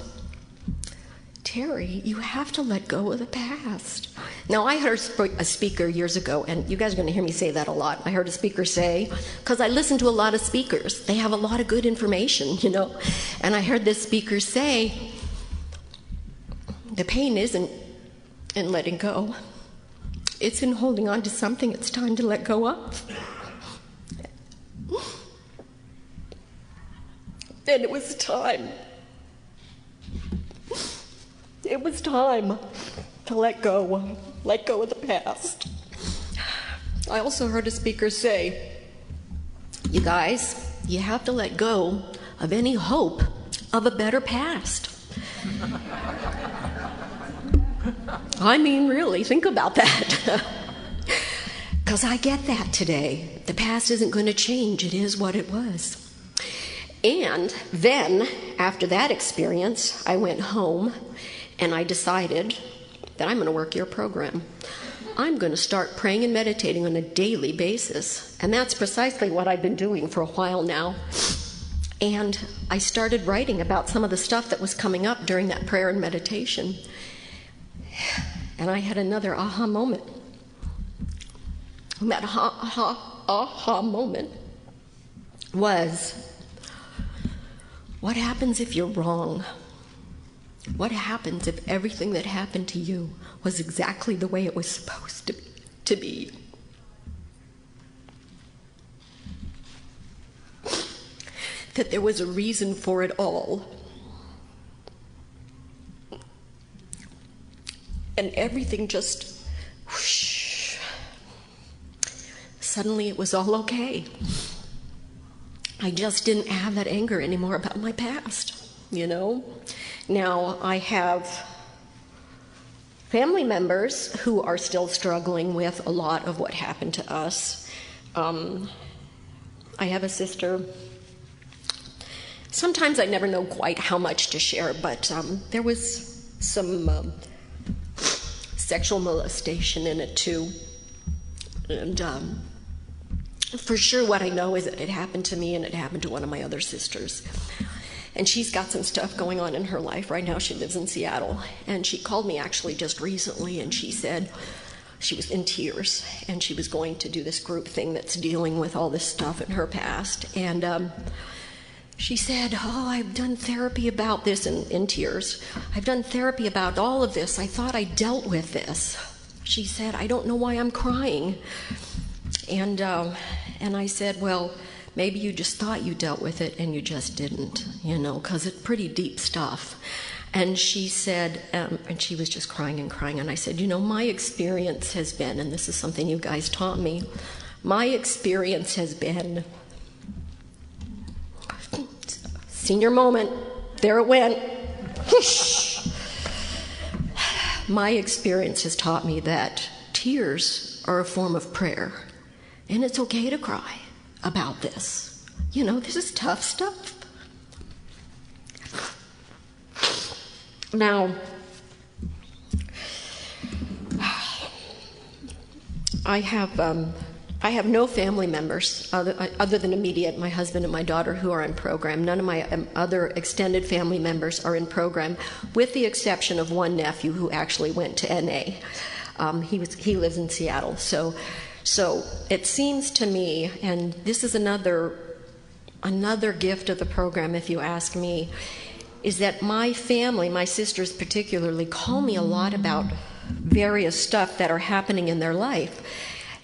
Terry, you have to let go of the past. Now, I heard a speaker years ago, and you guys are going to hear me say that a lot. I heard a speaker say, because I listen to a lot of speakers. They have a lot of good information, you know. And I heard this speaker say, the pain isn't in letting go. It's in holding on to something it's time to let go of. And it was time. It was time to let go of the past. I also heard a speaker say, you guys, you have to let go of any hope of a better past. I mean, really, think about that. Because I get that today. The past isn't going to change. It is what it was. And then, after that experience, I went home and I decided that I'm going to work your program. I'm going to start praying and meditating on a daily basis. And that's precisely what I've been doing for a while now. And I started writing about some of the stuff that was coming up during that prayer and meditation. And I had another aha moment. And that aha moment was, what happens if you're wrong? What happens if everything that happened to you was exactly the way it was supposed to be? That there was a reason for it all. And everything just whoosh. Suddenly it was all okay. I just didn't have that anger anymore about my past, you know? Now, I have family members who are still struggling with a lot of what happened to us. I have a sister. Sometimes I never know quite how much to share, but there was some sexual molestation in it too. And For sure, what I know is that it happened to me and it happened to one of my other sisters. And she's got some stuff going on in her life. Right now she lives in Seattle. And she called me actually just recently, and she said she was in tears, and she was going to do this group thing that's dealing with all this stuff in her past. And she said, oh, I've done therapy about this, in tears. I've done therapy about all of this. I thought I dealt with this. She said, I don't know why I'm crying. And I said, well, maybe you just thought you dealt with it and you just didn't, you know, because it's pretty deep stuff. And she said, and she was just crying and crying, and I said, you know, my experience has been, and this is something you guys taught me, my experience has been, senior moment, there it went, my experience has taught me that tears are a form of prayer, and it's okay to cry about this. You know, this is tough stuff. Now, I have no family members other than immediate, my husband and my daughter, who are in program. None of my other extended family members are in program, with the exception of one nephew who actually went to NA. He lives in Seattle. So it seems to me, and this is another gift of the program, if you ask me, is that my family, my sisters particularly, call me a lot about various stuff that are happening in their life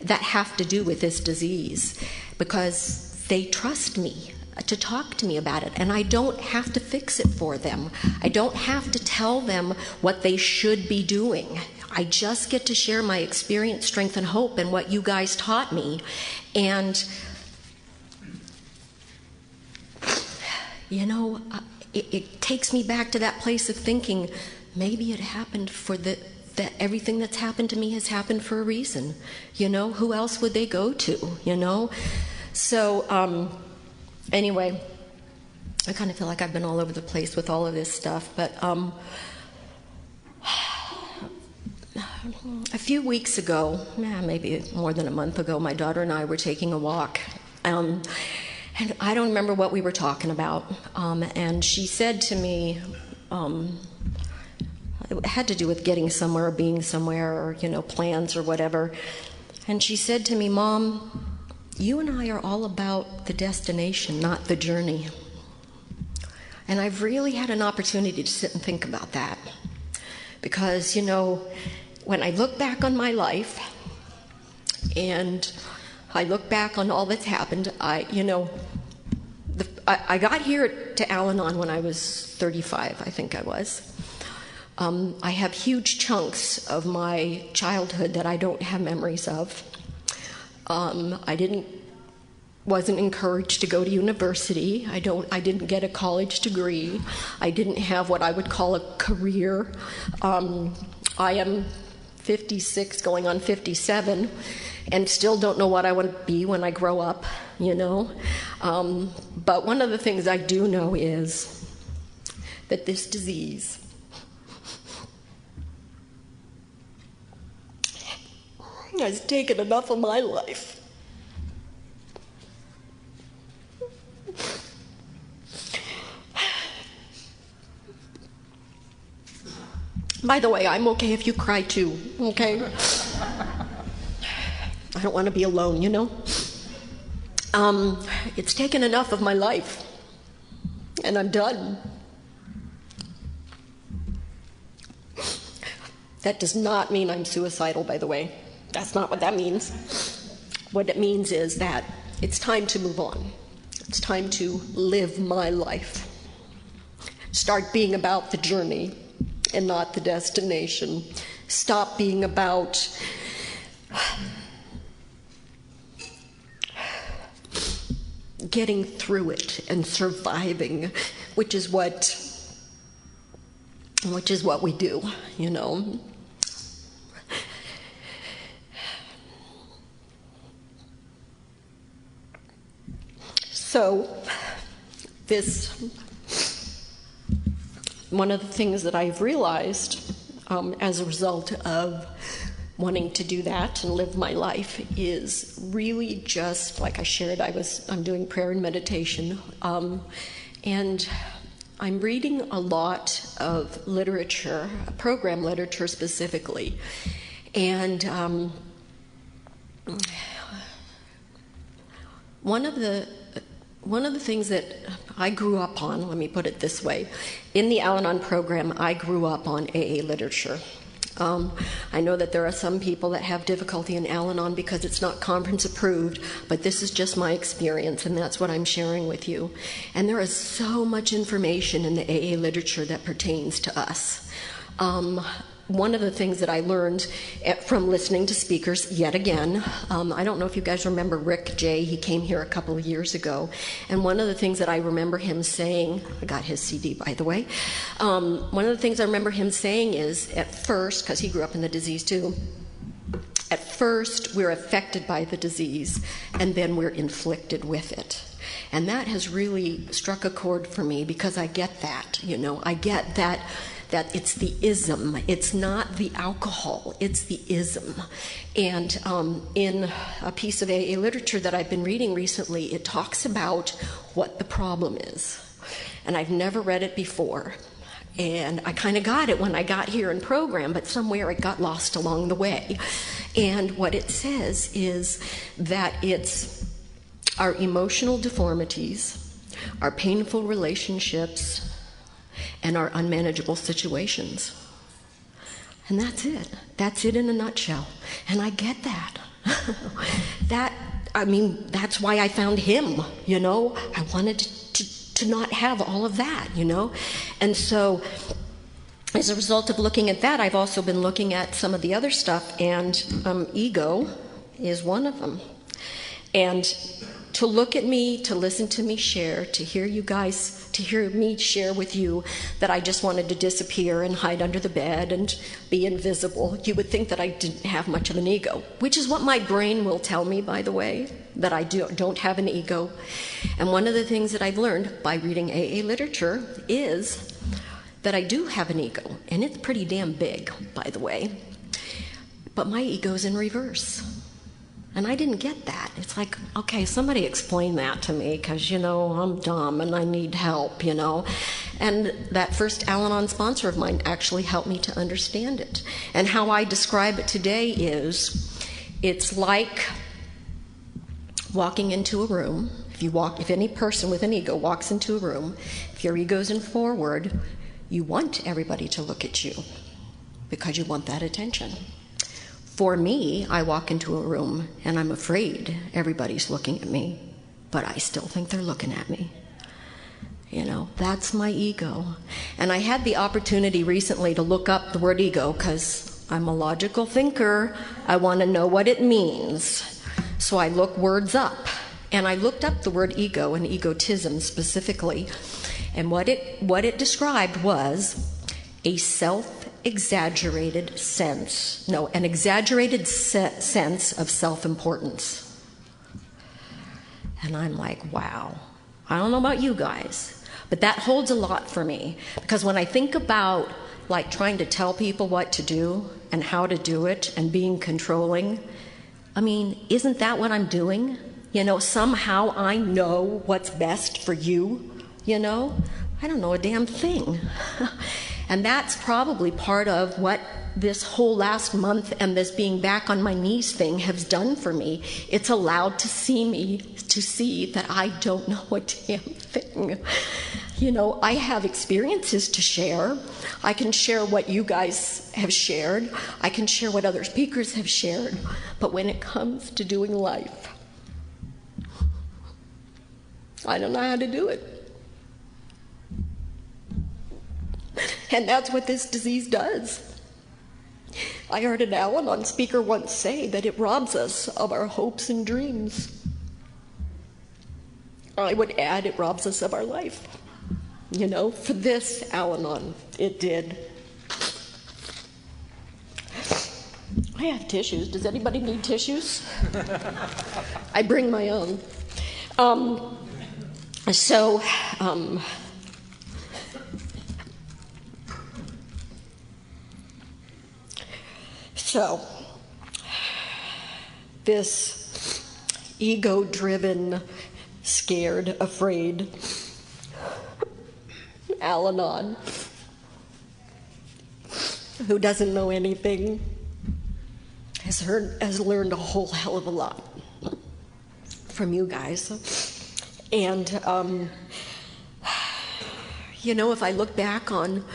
that have to do with this disease, because they trust me to talk to me about it, and I don't have to fix it for them. I don't have to tell them what they should be doing. I just get to share my experience, strength, and hope, and what you guys taught me. And, you know, it takes me back to that place of thinking, maybe it happened for that everything that's happened to me has happened for a reason. You know, who else would they go to, you know? So, anyway, I kind of feel like I've been all over the place with all of this stuff, but a few weeks ago, maybe more than a month ago, my daughter and I were taking a walk. And I don't remember what we were talking about. And she said to me, it had to do with getting somewhere or being somewhere, or, you know, plans or whatever. And she said to me, Mom, you and I are all about the destination, not the journey. And I've really had an opportunity to sit and think about that. Because, you know, when I look back on my life, and I look back on all that's happened, I got here to Al-Anon when I was 35, I think I was. I have huge chunks of my childhood that I don't have memories of. I wasn't encouraged to go to university. I didn't get a college degree. I didn't have what I would call a career. I am 56, going on 57, and still don't know what I want to be when I grow up, you know. But one of the things I do know is that this disease has taken enough of my life. By the way, I'm okay if you cry too, okay? I don't want to be alone, you know? It's taken enough of my life, and I'm done. That does not mean I'm suicidal, by the way. That's not what that means. What it means is that it's time to move on. It's time to live my life. Start being about the journey and not the destination. Stop being about getting through it and surviving, which is what we do, you know. So, one of the things that I've realized as a result of wanting to do that and live my life is really just, like I shared, I'm doing prayer and meditation, and I'm reading a lot of literature, program literature specifically, and one of the things that I grew up on, let me put it this way, in the Al-Anon program, I grew up on AA literature. I know that there are some people that have difficulty in Al-Anon because it's not conference approved, but this is just my experience, and that's what I'm sharing with you. And there is so much information in the AA literature that pertains to us. One of the things that I learned from listening to speakers, yet again, I don't know if you guys remember Rick J. He came here a couple of years ago, and one of the things that I remember him saying, I got his CD, by the way, one of the things I remember him saying is, at first, because he grew up in the disease too, at first we're affected by the disease, and then we're inflicted with it. And that has really struck a chord for me, because I get that, I get that it's the ism. It's not the alcohol, it's the ism. And in a piece of AA literature that I've been reading recently, it talks about what the problem is. And I've never read it before. And I kind of got it when I got here in program, but somewhere it got lost along the way. And what it says is that it's our emotional deformities, our painful relationships, and our unmanageable situations. And that's it. That's it in a nutshell. And I get that. That's why I found him, I wanted to not have all of that, And so, as a result of looking at that, I've also been looking at some of the other stuff, and ego is one of them. And to look at me, to listen to me share, to hear you guys, to hear me share with you that I just wanted to disappear and hide under the bed and be invisible, you would think that I didn't have much of an ego, which is what my brain will tell me, by the way, that I don't have an ego. And one of the things that I've learned by reading AA literature is that I do have an ego, and it's pretty damn big, by the way, but my ego's in reverse. And I didn't get that. It's like, okay, somebody explain that to me, because, I'm dumb and I need help, And that first Al-Anon sponsor of mine actually helped me to understand it. And how I describe it today is, it's like walking into a room. If any person with an ego walks into a room, if your ego's in forward, you want everybody to look at you because you want that attention. For me, I walk into a room and I'm afraid everybody's looking at me, but I still think they're looking at me. That's my ego. And I had the opportunity recently to look up the word ego because I'm a logical thinker. I want to know what it means. So I look words up. And I looked up the word ego and egotism specifically. And what it described was a exaggerated sense of self-importance. And I'm like, wow. I don't know about you guys, but that holds a lot for me, because when I think about trying to tell people what to do and how to do it and being controlling, isn't that what I'm doing? Somehow I know what's best for you, I don't know a damn thing. And that's probably part of what this whole last month and this being back on my knees thing has done for me. It's allowed to see that I don't know a damn thing. I have experiences to share. I can share what you guys have shared. I can share what other speakers have shared. But when it comes to doing life, I don't know how to do it. And that's what this disease does. I heard an Al-Anon speaker once say that it robs us of our hopes and dreams. I would add, it robs us of our life. For this Al-Anon, it did. I have tissues. Does anybody need tissues? I bring my own. So this ego-driven, scared, afraid Al-Anon who doesn't know anything has learned a whole hell of a lot from you guys. And, you know, if I look back on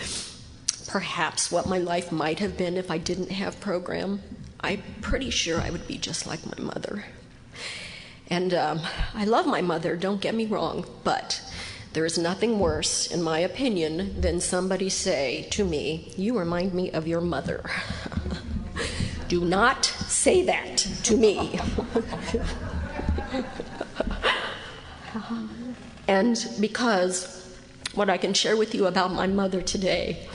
perhaps what my life might have been if I didn't have program, I'm pretty sure I would be just like my mother. And I love my mother, don't get me wrong, but there is nothing worse, in my opinion, than somebody say to me, "You remind me of your mother." Do not say that to me. And because what I can share with you about my mother today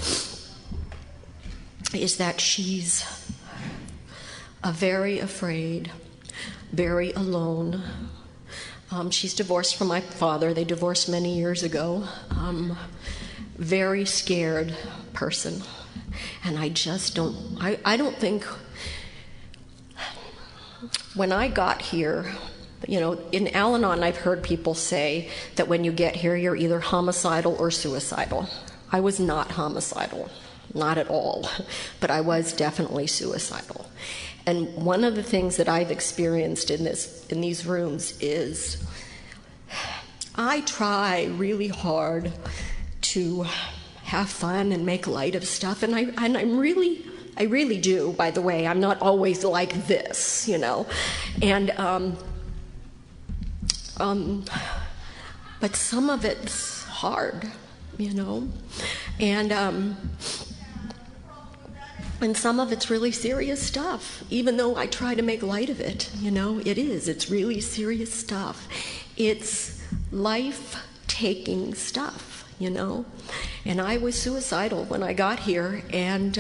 is that she's a very afraid, very alone. She's divorced from my father. They divorced many years ago. Very scared person. And I just don't, I don't think, when I got here, you know, in Al-Anon I've heard people say that when you get here you're either homicidal or suicidal. I was not homicidal, not at all, but I was definitely suicidal. And one of the things that I've experienced in these rooms is I try really hard to have fun and make light of stuff, and I really do, by the way. I'm not always like this, you know. And but some of it's hard, you know. And some of it's really serious stuff, even though I try to make light of it, you know. It's really serious stuff. It's life-taking stuff, you know. And I was suicidal when I got here, and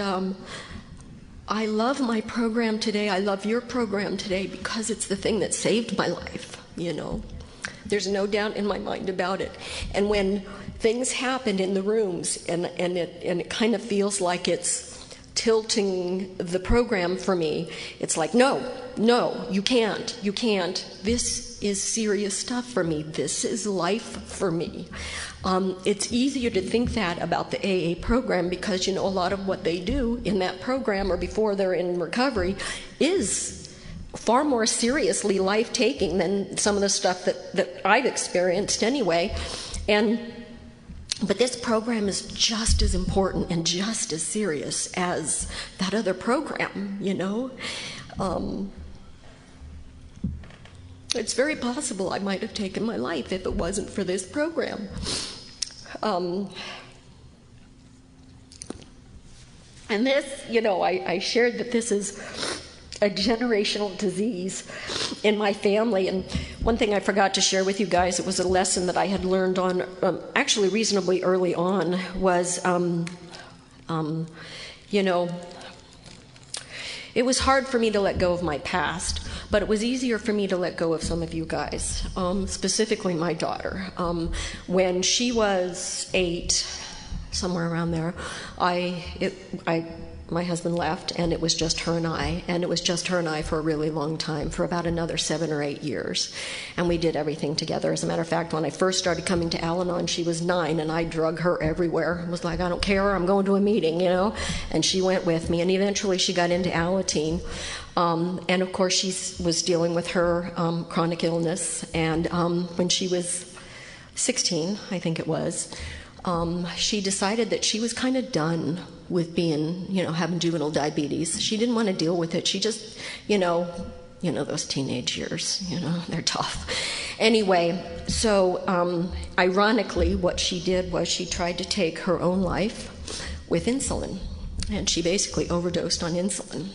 I love my program today. I love your program today because it's the thing that saved my life, you know. There's no doubt in my mind about it. And when things happen in the rooms, and it kind of feels like it's tilting the program for me, it's like, no, you can't. This is serious stuff for me. This is life for me. It's easier to think that about the AA program because, you know, a lot of what they do in that program or before they're in recovery is far more seriously life-taking than some of the stuff that I've experienced anyway. But this program is just as important and just as serious as that other program, you know. It's very possible I might have taken my life if it wasn't for this program. And this, you know, I shared that this is a generational disease in my family. And one thing I forgot to share with you guys, it was a lesson that I had learned on, actually reasonably early on, was, you know, it was hard for me to let go of my past, but it was easier for me to let go of some of you guys, specifically my daughter. When she was 8, somewhere around there, my husband left, and it was just her and I, and it was just her and I for a really long time, for about another 7 or 8 years, and we did everything together. As a matter of fact, when I first started coming to Al-Anon, she was 9, and I drug her everywhere. It was like, I don't care, I'm going to a meeting, you know, and she went with me, and eventually she got into Alateen, and of course she was dealing with her chronic illness, and when she was 16, I think it was, she decided that she was kind of done with being, you know, having juvenile diabetes. She didn't want to deal with it. She just, you know, those teenage years, you know, they're tough. Anyway, so ironically, what she did was she tried to take her own life with insulin, and she basically overdosed on insulin.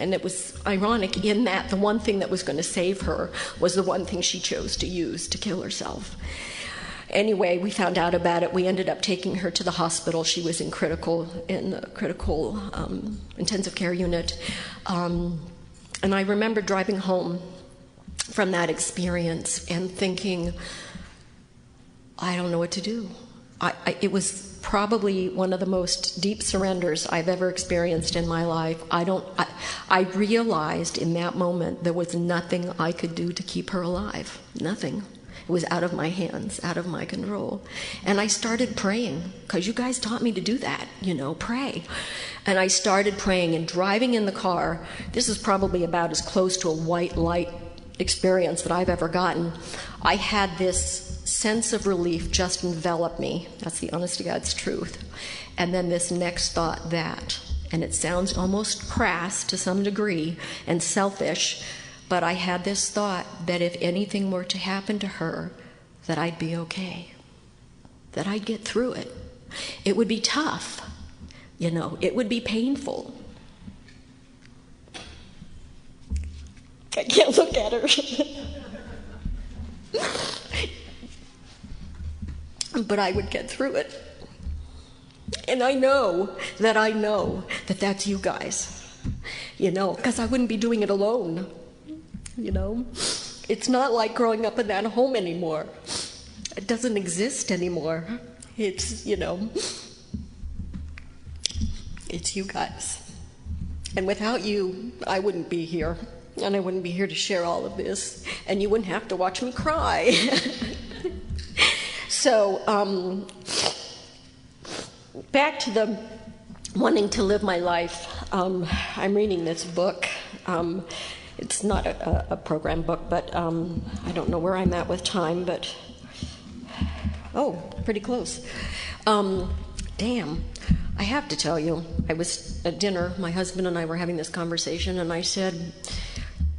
And it was ironic in that the one thing that was going to save her was the one thing she chose to use to kill herself. Anyway, we found out about it. We ended up taking her to the hospital. She was in the critical intensive care unit. And I remember driving home from that experience and thinking, I don't know what to do. it was probably one of the most deep surrenders I've ever experienced in my life. I realized in that moment there was nothing I could do to keep her alive. Nothing. It was out of my hands, out of my control. And I started praying, because you guys taught me to do that, pray. And I started praying and driving in the car. This is probably about as close to a white light experience that I've ever gotten. I had this sense of relief just envelop me. That's the honest to God's truth. And then this next thought, that, and it sounds almost crass to some degree and selfish, but I had this thought that if anything were to happen to her, that I'd be okay, that I'd get through it. It would be tough, it would be painful. I can't look at her. But I would get through it. And I know that that's you guys, because I wouldn't be doing it alone. It's not like growing up in that home anymore. It doesn't exist anymore. It's you guys. And without you, I wouldn't be here. And I wouldn't be here to share all of this. And you wouldn't have to watch me cry. So, back to the wanting to live my life. I'm reading this book. It's not a program book, but I don't know where I'm at with time, but pretty close. Damn, I have to tell you, I was at dinner, my husband and I were having this conversation, and I said,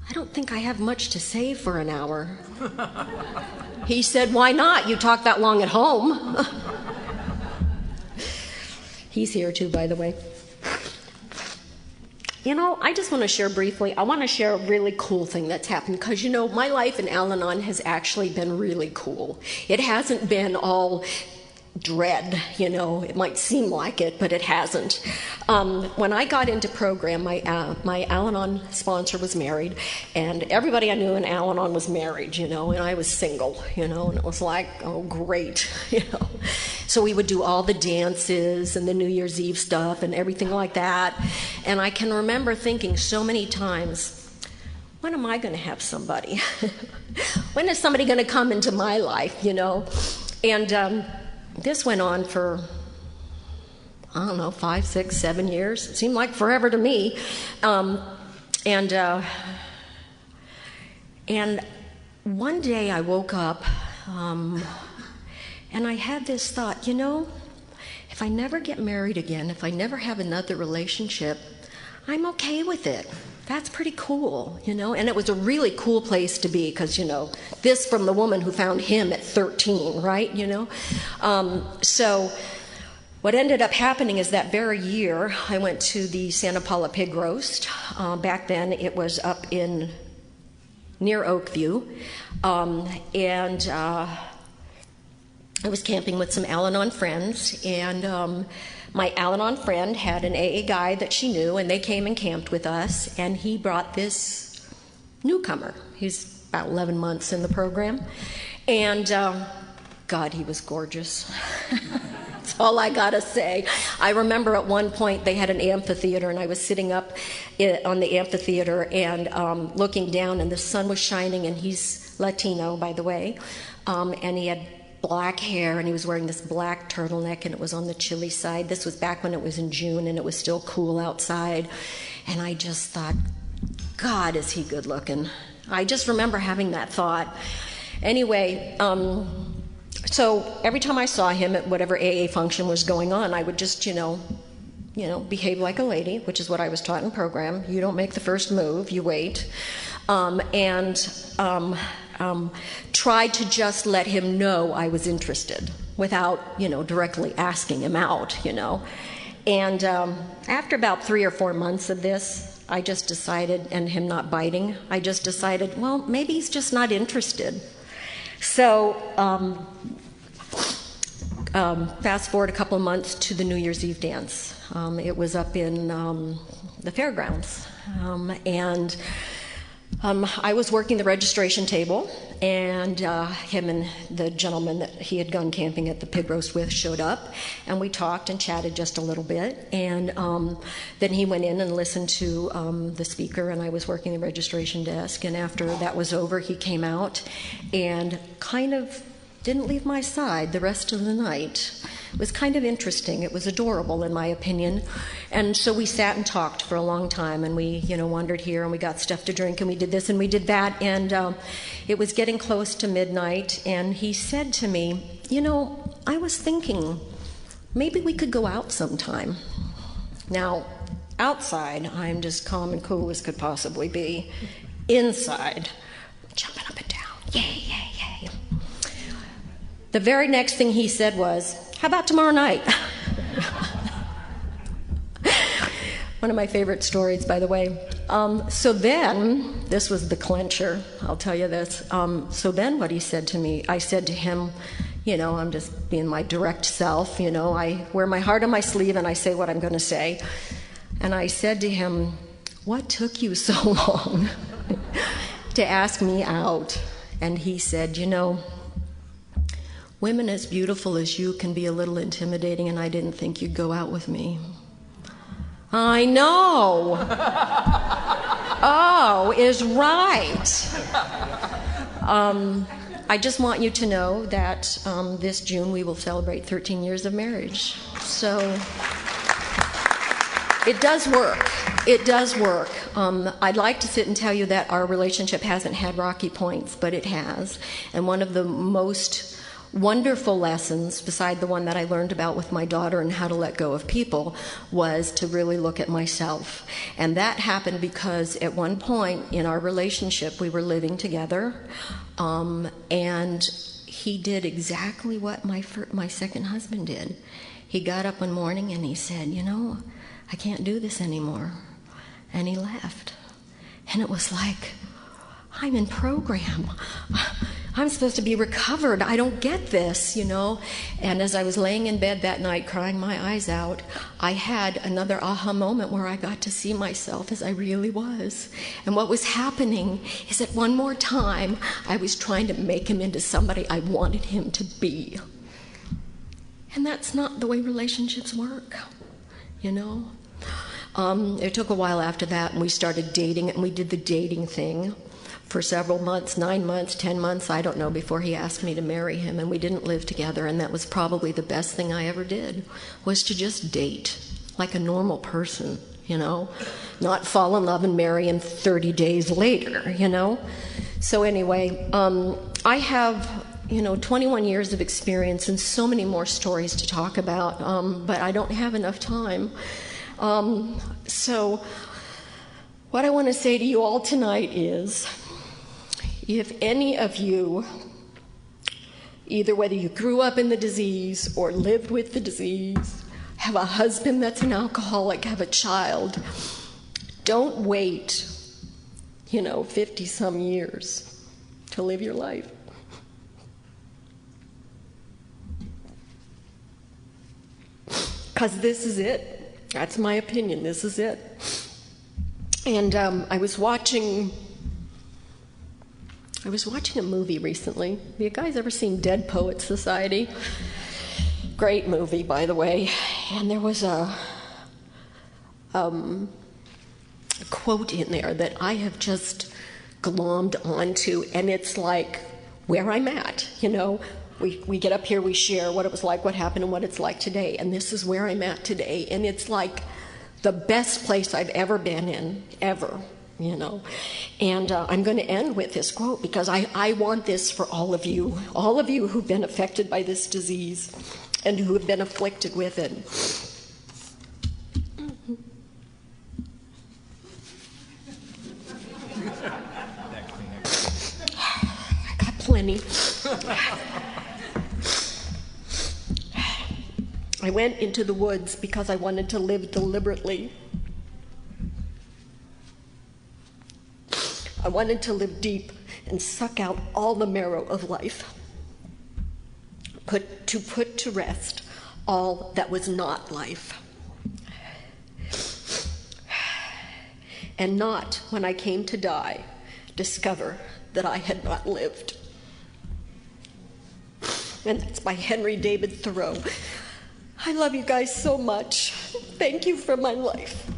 I don't think I have much to say for an hour. He said, why not? You talk that long at home. He's here too, by the way. I just want to share briefly, I want to share a really cool thing that's happened, because, my life in Al-Anon has actually been really cool. It hasn't been all dread, it might seem like it, but it hasn't. When I got into program, my Al-Anon sponsor was married, and everybody I knew in Al-Anon was married, and I was single, and it was like, oh, great, So we would do all the dances and the New Year's Eve stuff and everything like that. And I can remember thinking so many times, when am I going to have somebody? When is somebody going to come into my life, And this went on for, 5, 6, 7 years. It seemed like forever to me. And one day I woke up, and I had this thought, if I never get married again, if I never have another relationship, I'm okay with it. That's pretty cool, And it was a really cool place to be, because, this from the woman who found him at 13, right, So what ended up happening is that very year, I went to the Santa Paula Pig Roast. Back then, it was up near Oakview. I was camping with some Al-Anon friends, and my Al-Anon friend had an AA guy that she knew, and they came and camped with us, and he brought this newcomer. He's about 11 months in the program, and God, he was gorgeous. That's all I gotta say. I remember at one point they had an amphitheater, and I was sitting up on the amphitheater and looking down, and the sun was shining, and he's Latino, by the way, and he had black hair, and he was wearing this black turtleneck, and it was on the chilly side. This was back when it was in June, and it was still cool outside. And I just thought, God, is he good looking? I just remember having that thought. Anyway, so every time I saw him at whatever AA function was going on, I would just, behave like a lady, which is what I was taught in program. You don't make the first move, you wait. Tried to just let him know I was interested without, directly asking him out, And after about 3 or 4 months of this, I just decided, and him not biting, I just decided, well, maybe he's just not interested. So fast forward a couple of months to the New Year's Eve dance. It was up in the fairgrounds. And I was working the registration table, and him and the gentleman that he had gone camping at the pig roast with showed up, and we talked and chatted just a little bit, and then he went in and listened to the speaker, and I was working the registration desk, and after that was over, he came out and kind of didn't leave my side the rest of the night. It was kind of interesting. It was adorable, in my opinion. And so we sat and talked for a long time, and we, wandered here, and we got stuff to drink, and we did this, and we did that, and it was getting close to midnight, and he said to me, I was thinking, maybe we could go out sometime. Now, outside, I'm just calm and cool as could possibly be. Inside, jumping up and down, yay, yay, yay. The very next thing he said was, how about tomorrow night? One of my favorite stories, by the way. So then, this was the clincher, I'll tell you this. So then what he said to me, I said to him, I'm just being my direct self, I wear my heart on my sleeve and I say what I'm going to say. And I said to him, what took you so long to ask me out? And he said, women as beautiful as you can be a little intimidating, and I didn't think you'd go out with me. I know. Oh, is right. I just want you to know that this June we will celebrate 13 years of marriage. So it does work. It does work. I'd like to sit and tell you that our relationship hasn't had rocky points, but it has. And one of the most wonderful lessons, beside the one that I learned about with my daughter and how to let go of people, was to really look at myself. And that happened because at one point in our relationship, we were living together, and he did exactly what my second husband did. He got up one morning and he said, I can't do this anymore. And he left. And it was like, I'm in program. I'm supposed to be recovered. I don't get this, And as I was laying in bed that night crying my eyes out, I had another aha moment where I got to see myself as I really was. And what was happening is that one more time, I was trying to make him into somebody I wanted him to be. And that's not the way relationships work, It took a while after that, and we started dating, and we did the dating thing for several months, 9 months, 10 months, I don't know, before he asked me to marry him, and we didn't live together, and that was probably the best thing I ever did, was to just date like a normal person, not fall in love and marry him 30 days later, So anyway, I have 21 years of experience and so many more stories to talk about, but I don't have enough time. So what I want to say to you all tonight is, if any of you, either whether you grew up in the disease or lived with the disease, have a husband that's an alcoholic, have a child, don't wait, 50-some years to live your life. Because this is it. That's my opinion. This is it. And I was watching a movie recently. Have you guys ever seen Dead Poets Society? Great movie, by the way. And there was a quote in there that I have just glommed onto, and it's like where I'm at, We get up here, we share what it was like, what happened, and what it's like today. And this is where I'm at today. And it's like the best place I've ever been in, ever, And I'm going to end with this quote because I want this for all of you who've been affected by this disease and who have been afflicted with it. I got plenty. I went into the woods because I wanted to live deliberately. I wanted to live deep and suck out all the marrow of life, to put to rest all that was not life. And not, when I came to die, discover that I had not lived. And that's by Henry David Thoreau. I love you guys so much. Thank you for my life.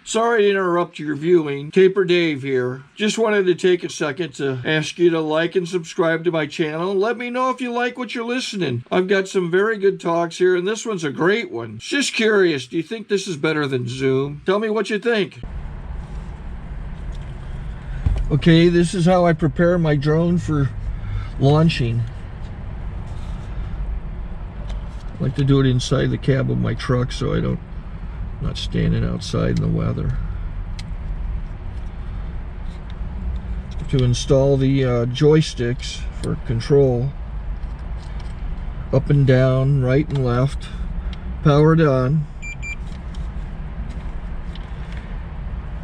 Sorry to interrupt your viewing. Taper Dave here. Just wanted to take a second to ask you to like and subscribe to my channel. Let me know if you like what you're listening. I've got some very good talks here, and this one's a great one. Just curious, do you think this is better than Zoom? Tell me what you think. Okay, this is how I prepare my drone for launching. I like to do it inside the cab of my truck so I'm not standing outside in the weather. To install the joysticks for control, up and down, right and left, powered on.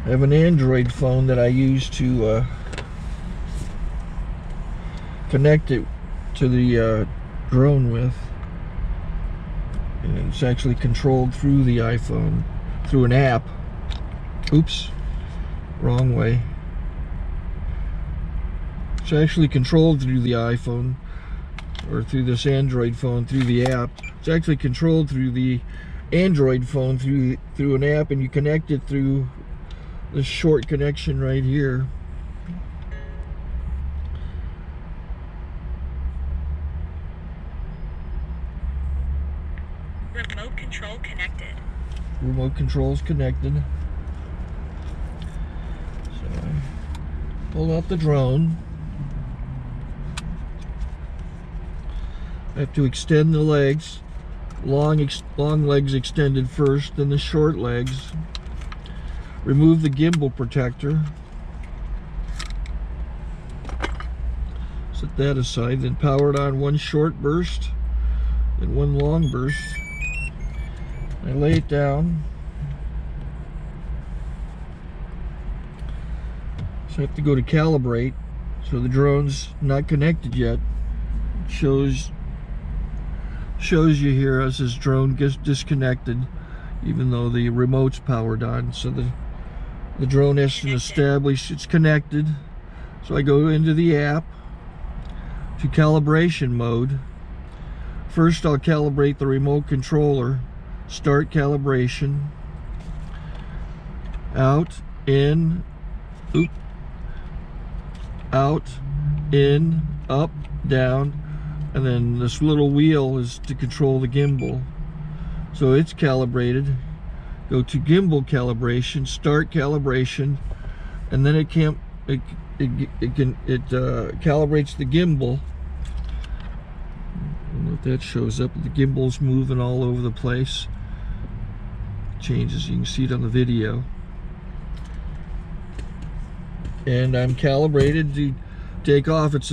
I have an Android phone that I use to connect it to the drone with. And it's actually controlled through the iPhone, through an app. Oops, wrong way. It's actually controlled through the iPhone, or through this Android phone, through the app. It's actually controlled through the Android phone, through an app, and you connect it through this short connection right here. Remote control connected. Remote control's connected. So I pull out the drone. I have to extend the legs. Long legs extended first, then the short legs. Remove the gimbal protector. Set that aside, then power it on one short burst and one long burst. I lay it down. So I have to go to calibrate. So the drone's not connected yet. It shows you here as this drone gets disconnected, even though the remote's powered on. So the drone has to establish it's connected. So I go into the app to calibration mode. First I'll calibrate the remote controller. Start calibration. Out, in, oop, out, in, up, down, and then this little wheel is to control the gimbal. So it's calibrated. Go to gimbal calibration, start calibration, and then it calibrates the gimbal. I don't know if that shows up. The gimbal's moving all over the place. Changes, you can see it on the video. And I'm calibrated to take off. It's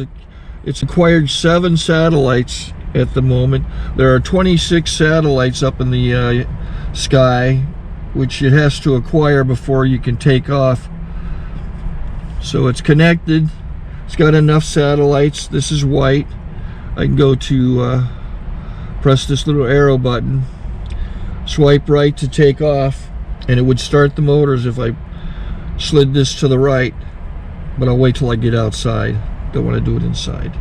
acquired 7 satellites at the moment. There are 26 satellites up in the sky, which it has to acquire before you can take off. So it's connected. It's got enough satellites. This is white. I can go to press this little arrow button, swipe right to take off, and it would start the motors if I slid this to the right, but I'll wait till I get outside. Don't want to do it inside.